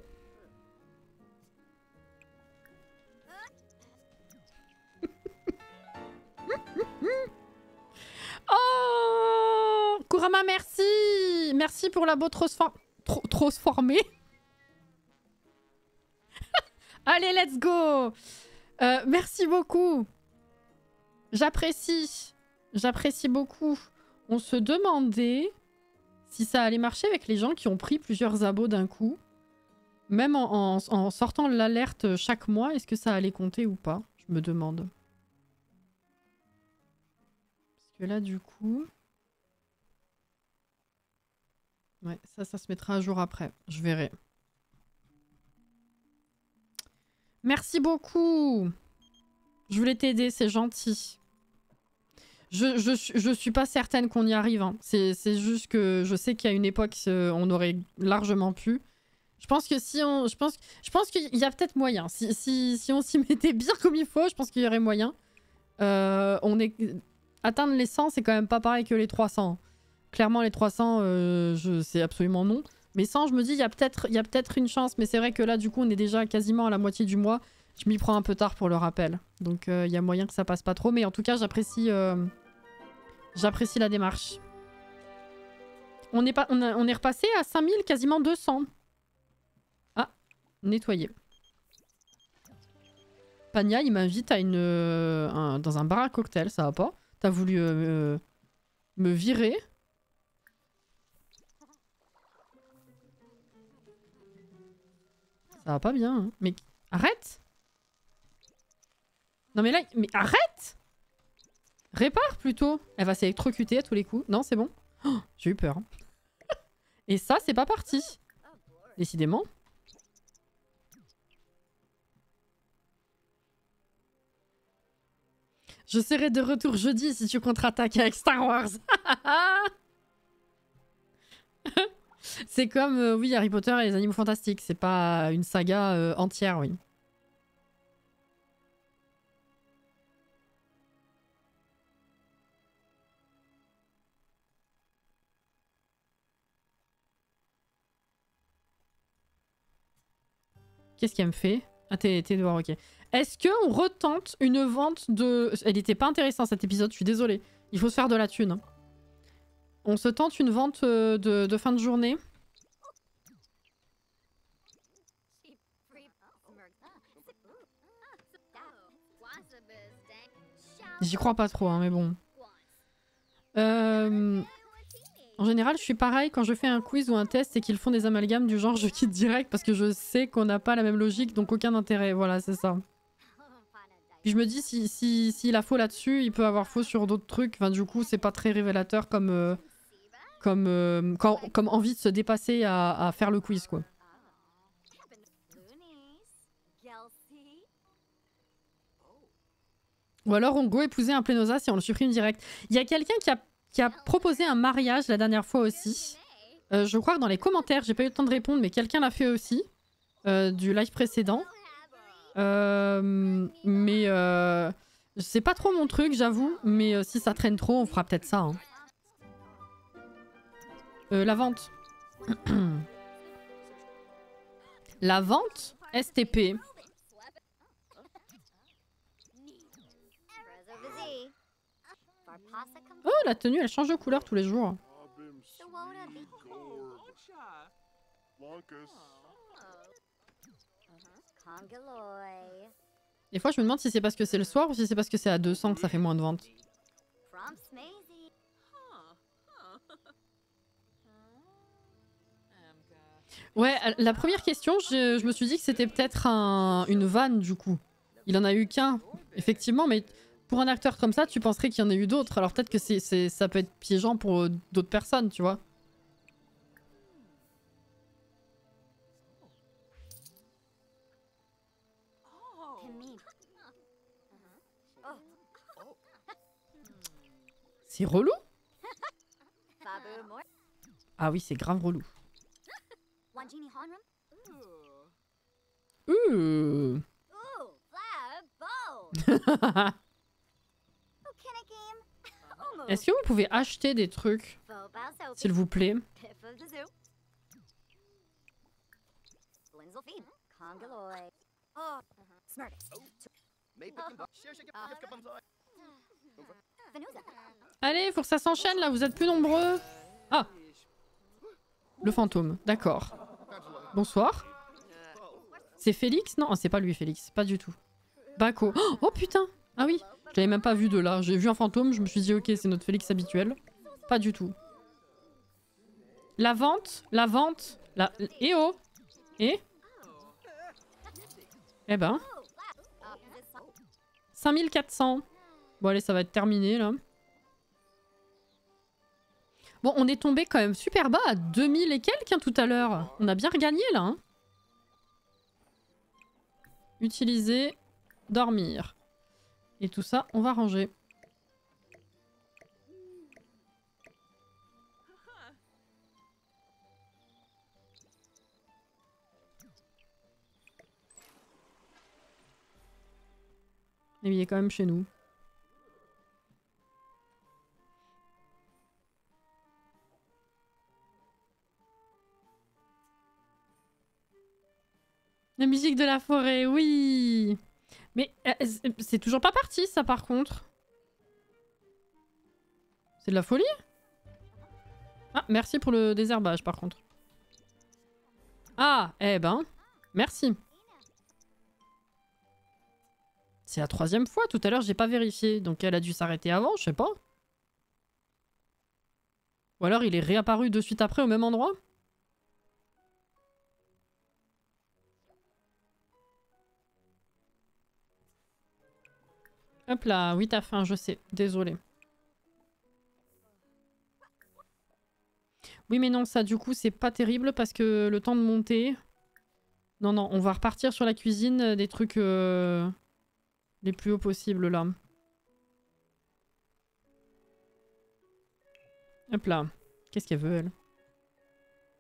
Oh Kurama, merci. Merci pour la beau transformée. Allez, let's go. Merci beaucoup. J'apprécie. J'apprécie beaucoup. On se demandait si ça allait marcher avec les gens qui ont pris plusieurs abos d'un coup. Même en sortant l'alerte chaque mois, est-ce que ça allait compter ou pas? Je me demande. Parce que là, du coup... Ouais, ça se mettra à jour après. Je verrai. Merci beaucoup. Je voulais t'aider, c'est gentil. Je suis pas certaine qu'on y arrive. Hein. C'est juste que je sais qu'il y a une époque, on aurait largement pu. Je pense que si on... Je pense qu'il y a peut-être moyen. Si on s'y mettait bien comme il faut, je pense qu'il y aurait moyen. Atteindre les 100, c'est quand même pas pareil que les 300. Clairement, les 300, c'est absolument non. Mais 100, je me dis, il y a peut-être une chance. Mais c'est vrai que là, du coup, on est déjà quasiment à la moitié du mois. Je m'y prends un peu tard pour le rappel. Donc, il y a moyen que ça passe pas trop. Mais en tout cas, j'apprécie la démarche. On est repassé à 5000, quasiment 200. Ah, nettoyer. Pania, il m'invite à dans un bar à cocktail, ça va pas? T'as voulu me virer? Ça va pas bien. Hein. Mais arrête! Non mais là, mais arrête! Répare plutôt. Elle va s'électrocuter à tous les coups. Non, c'est bon. Oh, j'ai eu peur. Et ça, c'est pas parti. Décidément. Je serai de retour jeudi si tu contre-attaques avec Star Wars. C'est comme, oui, Harry Potter et les Animaux Fantastiques. C'est pas une saga entière, oui. Qu'est-ce qu'elle me fait? Ah, t'es dehors, ok. Est-ce qu'on retente une vente de... Elle était pas intéressante cet épisode, je suis désolée. Il faut se faire de la thune. On se tente une vente de fin de journée. J'y crois pas trop, hein, mais bon. En général, je suis pareil quand je fais un quiz ou un test et qu'ils font des amalgames du genre je quitte direct parce que je sais qu'on n'a pas la même logique, donc aucun intérêt. Voilà, c'est ça. Puis je me dis, s'il a faux là-dessus, il peut avoir faux sur d'autres trucs. Enfin, du coup, c'est pas très révélateur comme envie de se dépasser à faire le quiz, quoi. Ou alors on go épouser un Plenosa si on le supprime direct. Il y a quelqu'un qui a proposé un mariage la dernière fois aussi. Je crois que dans les commentaires, j'ai pas eu le temps de répondre, mais quelqu'un l'a fait aussi. Du live précédent. Mais c'est pas trop mon truc, j'avoue. Mais si ça traîne trop, on fera peut-être ça. Hein. La vente. La vente STP. Oh, la tenue, elle change de couleur tous les jours. Des fois, je me demande si c'est parce que c'est le soir ou si c'est parce que c'est à 200 que ça fait moins de ventes. Ouais, la première question, je me suis dit que c'était peut-être une vanne du coup. Il en a eu qu'un, effectivement, mais pour un acteur comme ça, tu penserais qu'il y en a eu d'autres. Alors peut-être que ça peut être piégeant pour d'autres personnes, tu vois. C'est relou? Ah oui, c'est grave relou. Est-ce que vous pouvez acheter des trucs, s'il vous plaît? Allez, faut que ça s'enchaîne là, vous êtes plus nombreux. Ah, le fantôme, d'accord. Bonsoir. C'est Félix? Non, c'est pas lui Félix, pas du tout. Baco. Oh putain. Ah oui, je l'avais même pas vu de là. J'ai vu un fantôme, je me suis dit ok, c'est notre Félix habituel. Pas du tout. La vente, la... Eh oh. Eh ben. 5400. Bon allez, ça va être terminé là. Bon, on est tombé quand même super bas à 2000 et quelques hein, tout à l'heure. On a bien regagné là. Hein. Utiliser, dormir. Et tout ça, on va ranger. Mais il est quand même chez nous. La musique de la forêt, oui. Mais c'est toujours pas parti, ça, par contre. C'est de la folie. Ah, merci pour le désherbage, par contre. Ah, eh ben, merci. C'est la 3e fois. Tout à l'heure, j'ai pas vérifié. Donc, elle a dû s'arrêter avant, je sais pas. Ou alors, il est réapparu de suite après au même endroit. Hop là, oui t'as faim, je sais, désolé. Oui mais non, ça du coup c'est pas terrible parce que le temps de monter... Non, non, on va repartir sur la cuisine des trucs les plus hauts possibles là. Hop là, qu'est-ce qu'elle veut elle?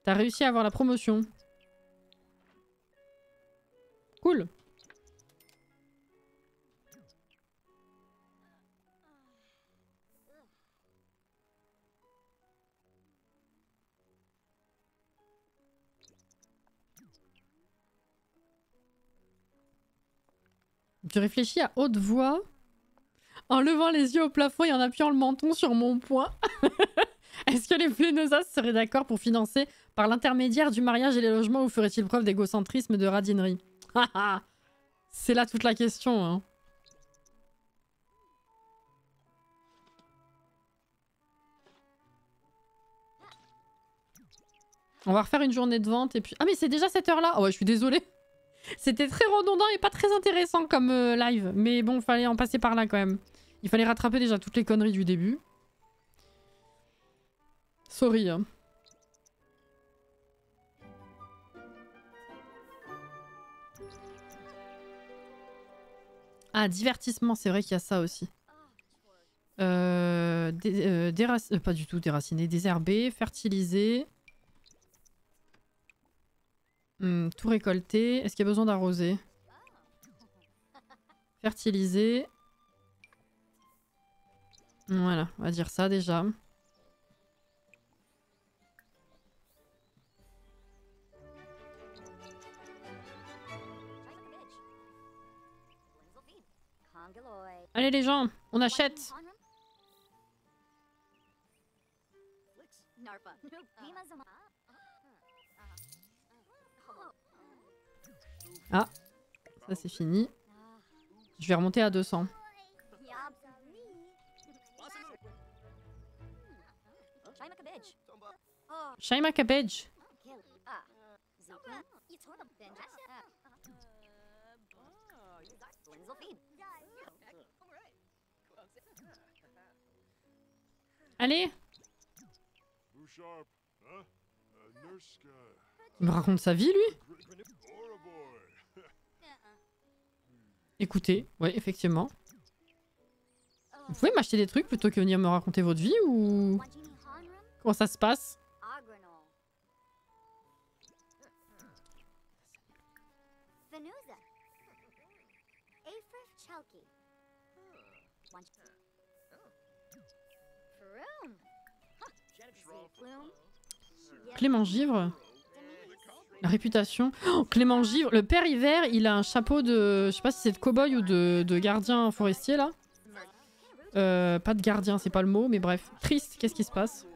T'as réussi à avoir la promotion. Cool. Tu réfléchis à haute voix en levant les yeux au plafond et en appuyant le menton sur mon poing. Est-ce que les Flénosas seraient d'accord pour financer par l'intermédiaire du mariage et les logements ou ferait-il preuve d'égocentrisme et de radinerie? C'est là toute la question. Hein. On va refaire une journée de vente et puis... Ah mais c'est déjà cette heure-là. Oh ouais, je suis désolée. C'était très redondant et pas très intéressant comme live. Mais bon, fallait en passer par là quand même. Il fallait rattraper déjà toutes les conneries du début. Sorry. Hein. Ah, divertissement, c'est vrai qu'il y a ça aussi. Pas du tout déraciner, désherber, fertiliser. Tout récolter. Est-ce qu'il y a besoin d'arroser? Fertiliser. Voilà, on va dire ça déjà. Allez les gens, on achète. Ah, ça c'est fini. Je vais remonter à 200. Shaima Cabbage. Allez. Il me raconte sa vie, lui. Écoutez, ouais, effectivement. Vous pouvez m'acheter des trucs plutôt que venir me raconter votre vie ou... Comment ça se passe? Clément Givre. La réputation. Oh, Clément Givre. Le père Hiver, il a un chapeau de... Je sais pas si c'est de cow-boy ou de gardien forestier, là. Pas de gardien, c'est pas le mot, mais bref. Triste, qu'est-ce qui se passe?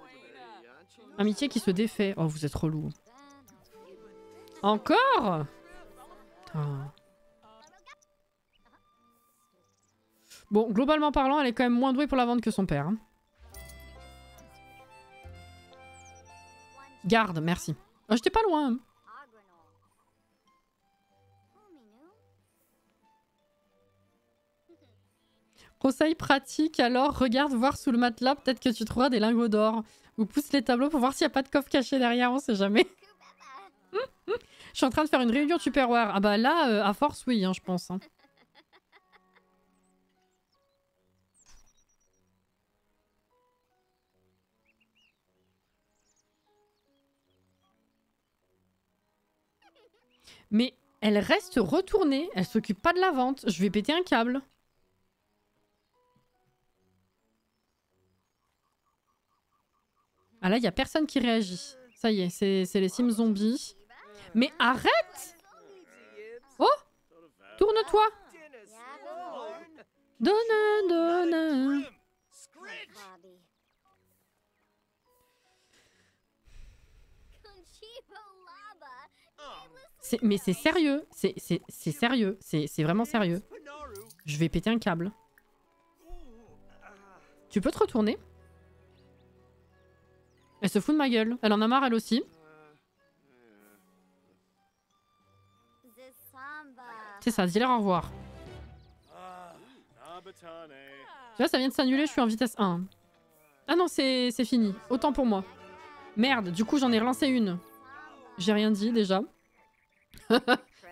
Amitié qui se défait. Oh, vous êtes relou. Encore? Putain. Bon, globalement parlant, elle est quand même moins douée pour la vente que son père. Hein. Garde, merci. Oh, j'étais pas loin. Hein. Conseil pratique, alors regarde voir sous le matelas, peut-être que tu trouveras des lingots d'or. Ou pousse les tableaux pour voir s'il n'y a pas de coffre caché derrière, on sait jamais. Je suis en train de faire une réunion Tupperware. Ah bah là, à force, oui, hein, je pense. Hein. Mais elle reste retournée, elle s'occupe pas de la vente. Je vais péter un câble. Ah là, il y a personne qui réagit. Ça y est, c'est les Sims zombies. Mais arrête! Oh! Tourne-toi! Donne. Mais c'est sérieux. C'est sérieux. C'est vraiment sérieux. Je vais péter un câble. Tu peux te retourner? Elle se fout de ma gueule. Elle en a marre, elle aussi. C'est ça, dis-leur au revoir. Tu vois, ça vient de s'annuler, je suis en vitesse 1. Ah non, c'est fini. Autant pour moi. Merde, du coup, j'en ai relancé une. J'ai rien dit, déjà.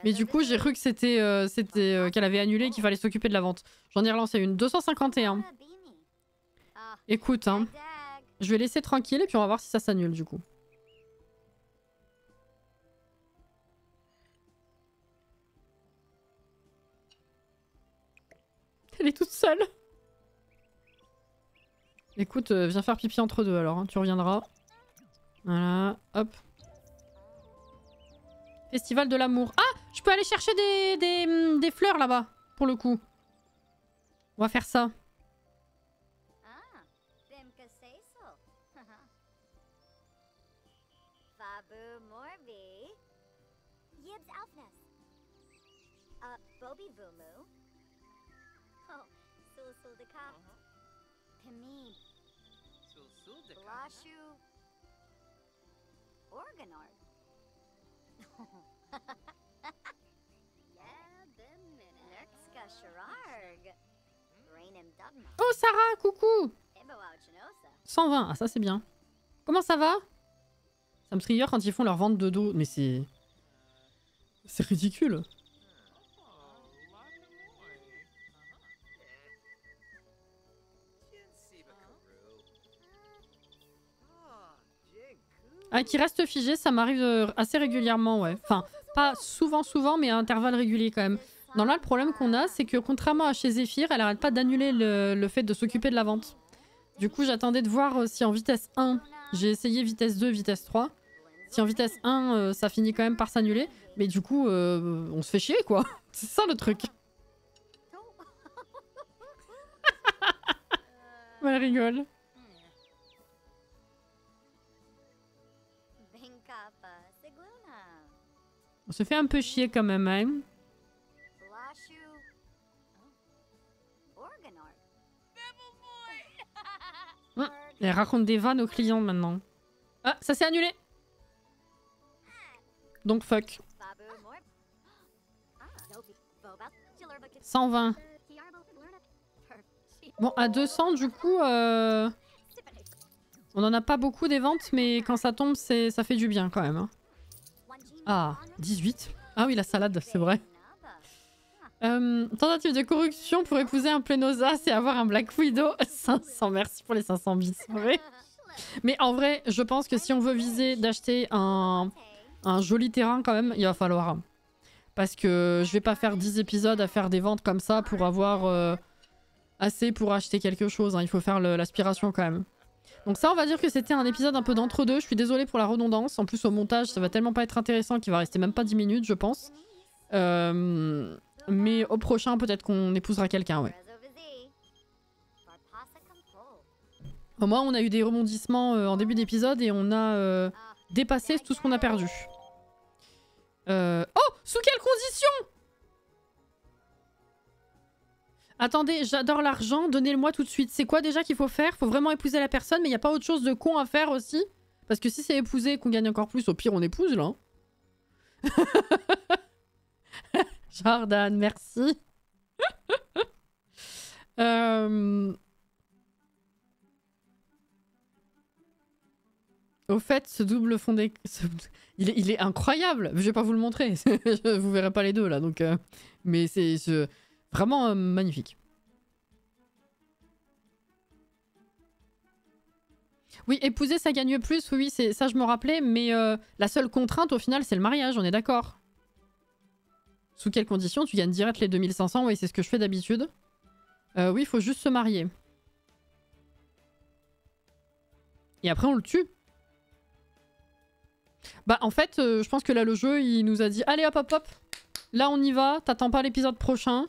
Mais du coup, j'ai cru que c'était qu'elle avait annulé et qu'il fallait s'occuper de la vente. J'en ai relancé une. 251. Écoute, hein. Je vais laisser tranquille et puis on va voir si ça s'annule, du coup. Elle est toute seule. Écoute, viens faire pipi entre deux alors, hein. Tu reviendras. Voilà, hop. Festival de l'amour. Ah, je peux aller chercher des fleurs là-bas, pour le coup. On va faire ça. Oh Sarah, coucou. 120, ah ça c'est bien. Comment ça va? Ça me trigger quand ils font leur vente de dos, mais c'est... C'est ridicule. Ah, qui reste figé, ça m'arrive assez régulièrement, ouais. Enfin, pas souvent, mais à intervalles réguliers quand même. Non, là, le problème qu'on a, c'est que contrairement à chez Zephyr, elle arrête pas d'annuler le fait de s'occuper de la vente. Du coup, j'attendais de voir si en vitesse 1, j'ai essayé vitesse 2, vitesse 3. Si en vitesse 1, ça finit quand même par s'annuler. Mais du coup, on se fait chier, quoi. C'est ça le truc. Elle rigole. On se fait un peu chier quand même, hein. Elle raconte des vannes aux clients maintenant. Ah, ça s'est annulé. Donc fuck. 120. Bon, à 200, du coup, on en a pas beaucoup des ventes, mais quand ça tombe, ça fait du bien quand même. Hein. Ah, 18. Ah oui, la salade, c'est vrai. Tentative de corruption pour épouser un Plenosa, c'est avoir un Black Widow. 500, merci pour les 500 bits. Ouais. Mais en vrai, je pense que si on veut viser d'acheter un joli terrain quand même, il va falloir. Parce que je vais pas faire 10 épisodes à faire des ventes comme ça pour avoir assez pour acheter quelque chose. Hein. Il faut faire l'aspiration quand même. Donc ça, on va dire que c'était un épisode un peu d'entre-deux. Je suis désolée pour la redondance. En plus, au montage, ça va tellement pas être intéressant qu'il va rester même pas 10 minutes, je pense. Mais au prochain, peut-être qu'on épousera quelqu'un, ouais. Au moins, on a eu des rebondissements en début d'épisode et on a dépassé tout ce qu'on a perdu. Oh! Sous quelles conditions? Attendez, j'adore l'argent, donnez-le-moi tout de suite. C'est quoi déjà qu'il faut faire? Faut vraiment épouser la personne, mais il n'y a pas autre chose de con à faire aussi? Parce que si c'est épouser qu'on gagne encore plus, au pire on épouse là. Jordan, merci. Au fait, ce double fondé... Il est incroyable. Je vais pas vous le montrer. Vous verrez pas les deux là. Donc, mais c'est vraiment magnifique. Oui, épouser ça gagne plus. Oui, ça je me rappelais. Mais la seule contrainte au final c'est le mariage. On est d'accord? Sous quelles conditions? Tu gagnes direct les 2500. Oui, c'est ce que je fais d'habitude. Oui, il faut juste se marier. Et après on le tue. Bah en fait, je pense que là le jeu il nous a dit allez hop hop hop, là on y va, t'attends pas l'épisode prochain.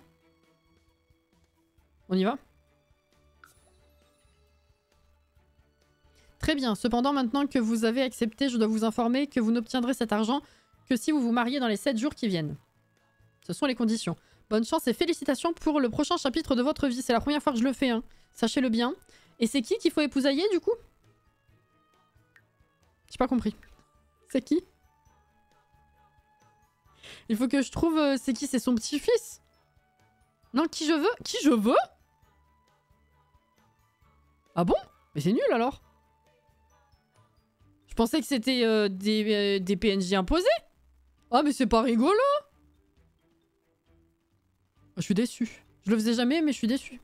On y va? Très bien, cependant maintenant que vous avez accepté, je dois vous informer que vous n'obtiendrez cet argent que si vous vous mariez dans les 7 jours qui viennent. Ce sont les conditions. Bonne chance et félicitations pour le prochain chapitre de votre vie, c'est la première fois que je le fais, hein. Sachez-le bien. Et c'est qui qu'il faut épousailler du coup? J'ai pas compris. C'est qui? Il faut que je trouve... c'est qui? C'est son petit-fils? Non, qui je veux? Qui je veux? Ah bon? Mais c'est nul alors. Je pensais que c'était des PNJ imposés. Ah mais c'est pas rigolo. Je suis déçu. Je le faisais jamais mais je suis déçu.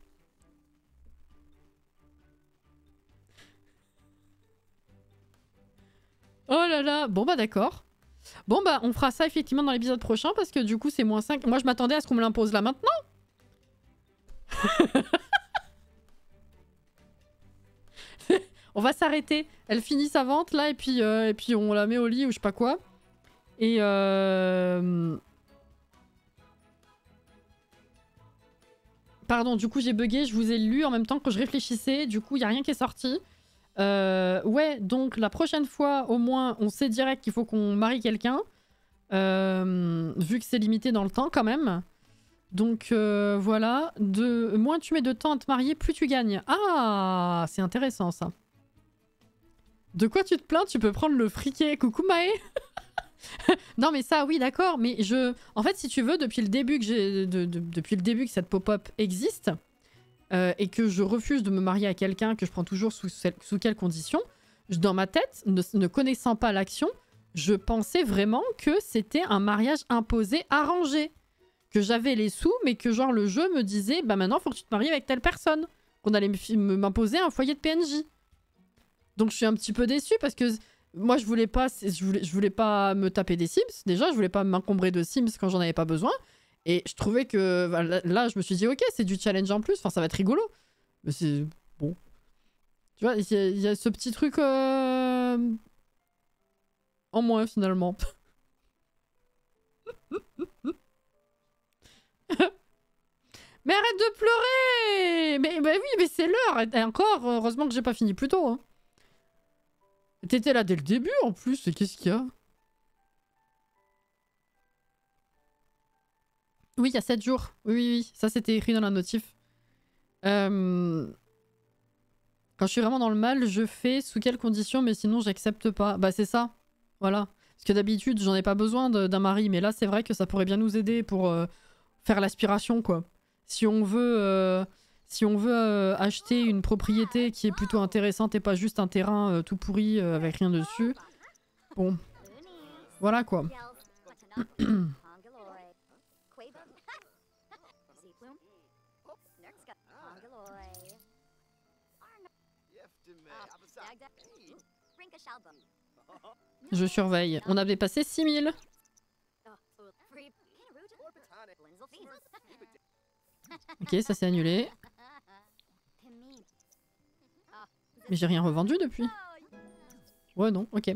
Oh là là. Bon bah d'accord. Bon bah on fera ça effectivement dans l'épisode prochain parce que du coup c'est moins 5. Moi je m'attendais à ce qu'on me l'impose là maintenant. On va s'arrêter. Elle finit sa vente là et puis on la met au lit ou je sais pas quoi. Et pardon, du coup j'ai bugué, je vous ai lu en même temps que je réfléchissais, du coup il n'y a rien qui est sorti. Ouais, donc la prochaine fois au moins on sait direct qu'il faut qu'on marie quelqu'un. Vu que c'est limité dans le temps quand même. Donc voilà, moins tu mets de temps à te marier, plus tu gagnes. Ah, c'est intéressant ça. De quoi tu te plains? Tu peux prendre le friquet. Coucou Maë. Non mais ça oui d'accord, mais en fait si tu veux depuis le début que cette pop-up existe et que je refuse de me marier à quelqu'un que je prends toujours sous quelles conditions, dans ma tête, ne connaissant pas l'action, je pensais vraiment que c'était un mariage imposé, arrangé. Que j'avais les sous, mais que genre le jeu me disait bah maintenant faut que tu te maries avec telle personne. Qu'on allait m'imposer un foyer de PNJ. Donc je suis un petit peu déçue parce que moi je voulais pas me taper des Sims. Déjà je voulais pas m'encombrer de Sims quand j'en avais pas besoin. Et je trouvais que là je me suis dit ok c'est du challenge en plus, enfin ça va être rigolo. Mais c'est bon. Tu vois il y a ce petit truc en moins finalement. Mais arrête de pleurer! Mais bah oui, mais c'est l'heure! Et encore, heureusement que j'ai pas fini plus tôt. Hein. T'étais là dès le début en plus, et qu'est-ce qu'il y a? Oui, il y a 7 jours. Oui, oui, oui. Ça c'était écrit dans la notif. Quand je suis vraiment dans le mal, je fais sous quelles conditions, mais sinon j'accepte pas. Bah c'est ça, voilà. Parce que d'habitude, j'en ai pas besoin d'un mari, mais là c'est vrai que ça pourrait bien nous aider pour faire l'aspiration, quoi. Si on veut acheter une propriété qui est plutôt intéressante et pas juste un terrain tout pourri avec rien dessus, bon, voilà quoi. Je surveille. On a dépassé 6000. Ok, ça s'est annulé. Mais j'ai rien revendu depuis. Ouais, non, ok.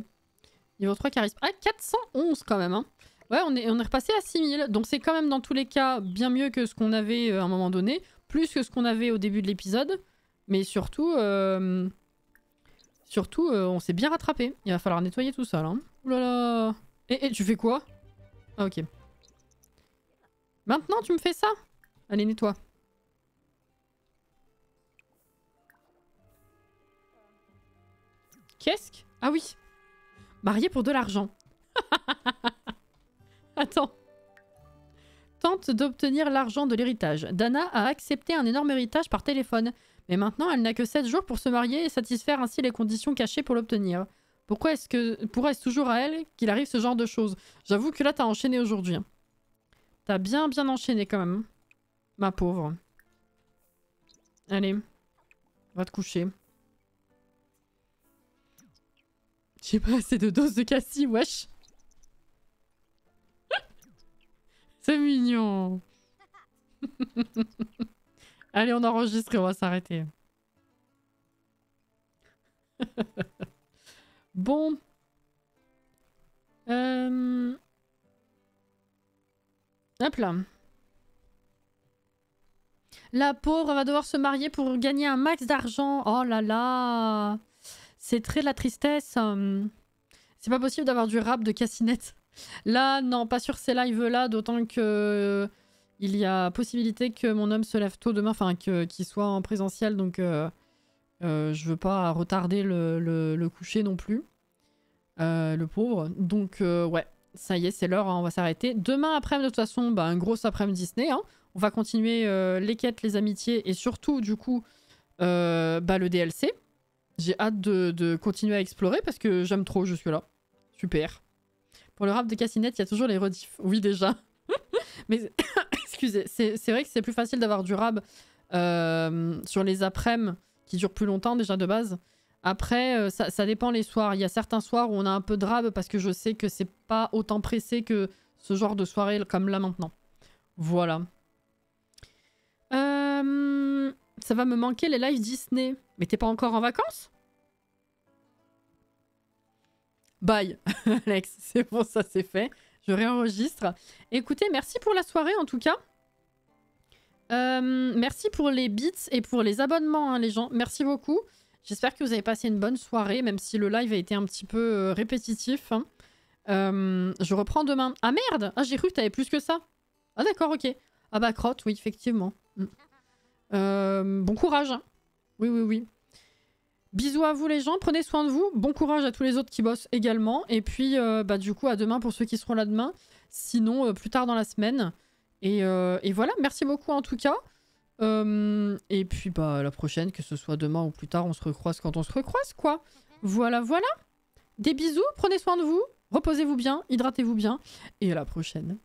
Niveau 3 charisme. Ah, 411 quand même, hein. Ouais, on est repassé à 6000. Donc c'est quand même dans tous les cas bien mieux que ce qu'on avait à un moment donné. Plus que ce qu'on avait au début de l'épisode. Mais surtout, on s'est bien rattrapé. Il va falloir nettoyer tout ça, là. Ouh là là. Et tu fais quoi? Ah, ok. Maintenant, tu me fais ça? Allez, nettoie. Qu'est-ce que... Ah oui. Marié pour de l'argent. Attends. Tente d'obtenir l'argent de l'héritage. Dana a accepté un énorme héritage par téléphone. Mais maintenant, elle n'a que 7 jours pour se marier et satisfaire ainsi les conditions cachées pour l'obtenir. Pourrait-ce toujours à elle qu'il arrive ce genre de choses? J'avoue que là, t'as enchaîné aujourd'hui. Hein. T'as bien enchaîné quand même. Ma pauvre. Allez. Va te coucher. J'ai pas assez de doses de cassis, wesh. C'est mignon. Allez, on enregistre et on va s'arrêter. Bon. Hop là. La pauvre va devoir se marier pour gagner un max d'argent. Oh là là. C'est très la tristesse. C'est pas possible d'avoir du rap de cassinette. Là, non, pas sur ces lives-là, d'autant que il y a possibilité que mon homme se lève tôt demain, enfin qu'il soit en présentiel, donc je veux pas retarder le coucher non plus. Le pauvre. Donc ouais, ça y est, c'est l'heure, hein, on va s'arrêter. Demain après-midi, de toute façon, bah, un gros après-midi Disney. Hein. On va continuer les quêtes, les amitiés et surtout, du coup, le DLC. J'ai hâte de continuer à explorer parce que j'aime trop, je suis là. Super. Pour le rap de Cassinette, il y a toujours les rediffs. Oui, déjà. Mais excusez, c'est vrai que c'est plus facile d'avoir du rap sur les après-midi qui durent plus longtemps déjà de base. Après, ça dépend les soirs. Il y a certains soirs où on a un peu de rap parce que je sais que c'est pas autant pressé que ce genre de soirée comme là maintenant. Voilà. Ça va me manquer les lives Disney. Mais t'es pas encore en vacances? Bye, Alex. C'est bon, ça c'est fait. Je réenregistre. Écoutez, merci pour la soirée en tout cas. Merci pour les bits et pour les abonnements, hein, les gens. Merci beaucoup. J'espère que vous avez passé une bonne soirée, même si le live a été un petit peu répétitif. Hein. Je reprends demain. Ah merde! Ah, j'ai cru que t'avais plus que ça. Ah d'accord, ok. Ah bah crotte, oui, effectivement. Bon courage. Hein. Oui. Bisous à vous les gens, prenez soin de vous. Bon courage à tous les autres qui bossent également. Et puis, du coup, à demain pour ceux qui seront là demain. Sinon, plus tard dans la semaine. Et voilà, merci beaucoup en tout cas. Et puis, à la prochaine, que ce soit demain ou plus tard, on se recroise quand on se recroise, quoi. Voilà. Des bisous, prenez soin de vous. Reposez-vous bien, hydratez-vous bien. Et à la prochaine.